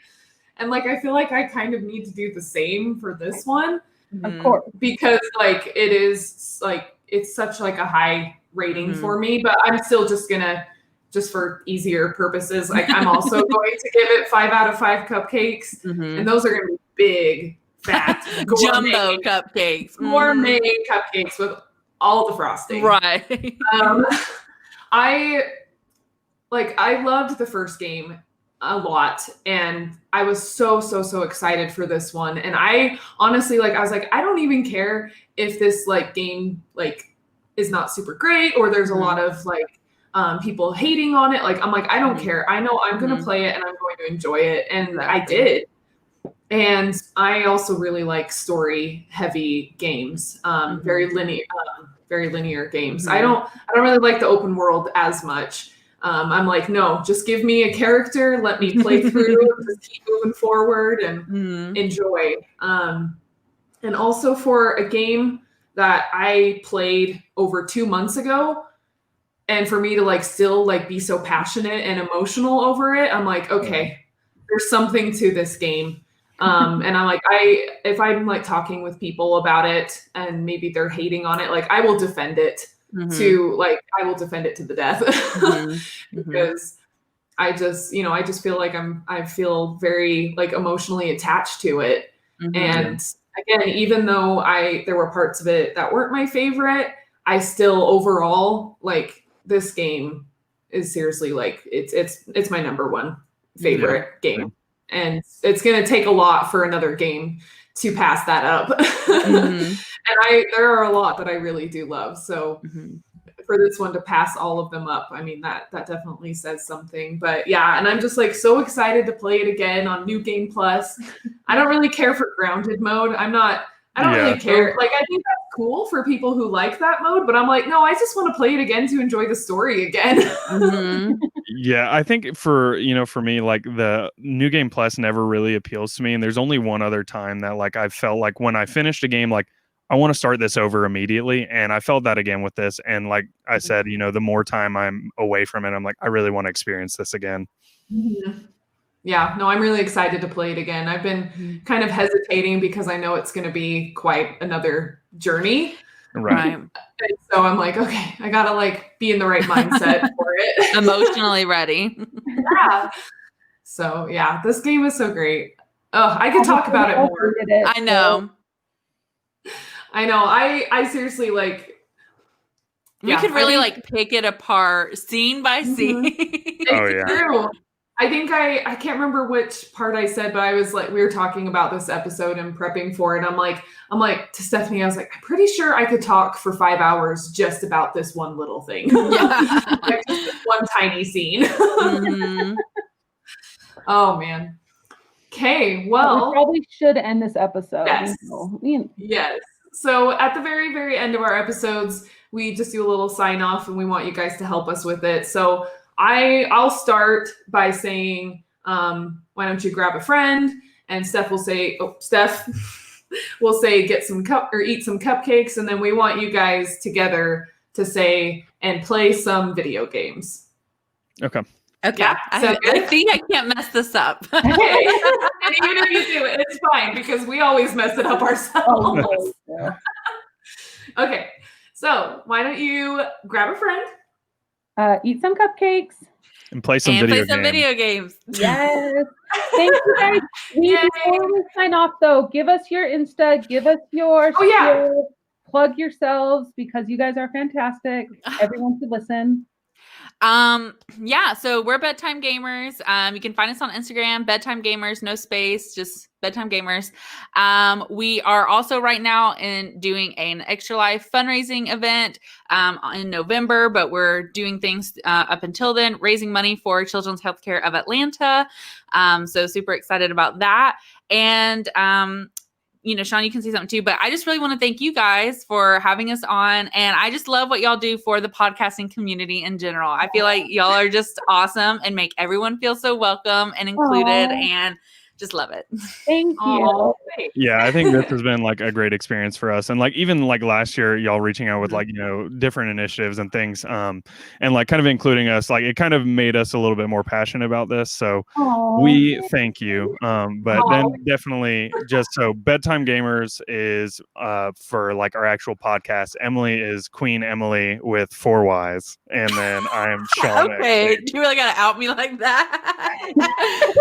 And like, I feel like I kind of need to do the same for this one. Of course. Because like, it is like, it's such like a high rating for me, but I'm still just gonna, just for easier purposes, like I'm also going to give it 5 out of 5 cupcakes. And those are gonna be big, fat, jumbo cupcakes, gourmet cupcakes with all the frosting. Right. I loved the first game a lot, and I was so excited for this one. And I honestly, like, I was like, I don't even care if this like game like is not super great or there's a lot of like people hating on it. Like, I'm like, I don't care. I know I'm going to play it and I'm going to enjoy it. And I did. And I also really like story heavy games, very linear games. I don't really like the open world as much. I'm like, no, just give me a character, let me play through, just keep moving forward and enjoy. And also for a game that I played over 2 months ago, and for me to like still like be so passionate and emotional over it, I'm like, okay, there's something to this game. And I'm like, if I'm like talking with people about it and maybe they're hating on it, like I will defend it to the death because I just feel like I feel very like emotionally attached to it. And again, even though there were parts of it that weren't my favorite, I still overall like this game is seriously like, it's my number one favorite game. And it's going to take a lot for another game to pass that up. And there are a lot that I really do love. So for this one to pass all of them up, I mean, that definitely says something. But yeah, and I'm just like so excited to play it again on New Game Plus. I don't really care for grounded mode. I don't really care. Like, I think that's cool for people who like that mode, but I'm like, no, I just want to play it again to enjoy the story again. Yeah, I think for me, like the New Game Plus never really appeals to me. And there's only one other time that like I felt like when I finished a game, like I want to start this over immediately. And I felt that again with this. And like I said, the more time I'm away from it, I'm like, I really want to experience this again. Yeah, no, I'm really excited to play it again. I've been kind of hesitating because I know it's going to be quite another journey. Right. And so I'm like, okay, I got to like be in the right mindset for it. Emotionally ready. Yeah. So yeah, this game is so great. Oh, I could talk about it more. I know. I seriously like. We could really like pick it apart scene by scene. It's true. I think I can't remember which part I said, but I was like, we were talking about this episode and prepping for it. I'm like to Stephanie, I was like, I'm pretty sure I could talk for 5 hours just about this one little thing. Like just this one tiny scene. Oh man. Okay, well, we probably should end this episode. Yes. Yes. So at the very, very end of our episodes, we just do a little sign off and we want you guys to help us with it. So I'll start by saying, why don't you grab a friend? And Steph will say, get some eat some cupcakes. And then we want you guys together to say and play some video games. Okay. Yeah, I think I can't mess this up. Okay. And even if you do it, it's fine because we always mess it up ourselves. Okay. So why don't you grab a friend? Eat some cupcakes. And play some video games. Yes. Thank you guys. Before we sign off though, give us your Insta, give us your plug yourselves because you guys are fantastic. Everyone should listen. So we're Bedtime Gamers. You can find us on Instagram, Bedtime Gamers, no space, just Bedtime Gamers. We are also right now doing an Extra Life fundraising event in November, but we're doing things up until then, raising money for Children's Healthcare of Atlanta. So super excited about that. And Shawn, you can say something too, but I just really want to thank you guys for having us on. And I just love what y'all do for the podcasting community in general. I feel like y'all are just awesome and make everyone feel so welcome and included and Just love it. Thank you. Oh, thanks. Yeah, I think this has been like a great experience for us. And like even like last year, y'all reaching out with like, different initiatives and things. And like kind of including us, like it kind of made us a little bit more passionate about this. So we thank you. But then definitely just so Bedtime Gamers is for like our actual podcast. Emily is Queen Emily with 4 Ys. And then I'm Shawn. Okay, you really gotta out me like that.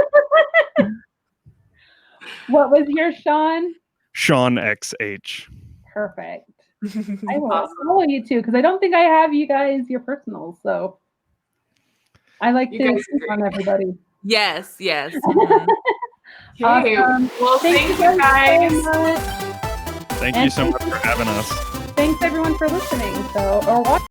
What was your Shawn? Shawn XH. Perfect. I will follow you too because I don't think I have you guys your personals. So I like to keep on everybody. Yes. Okay. Awesome. Well, thank you guys. So much. Thank you so much for having us. Thanks everyone for listening. Or watching.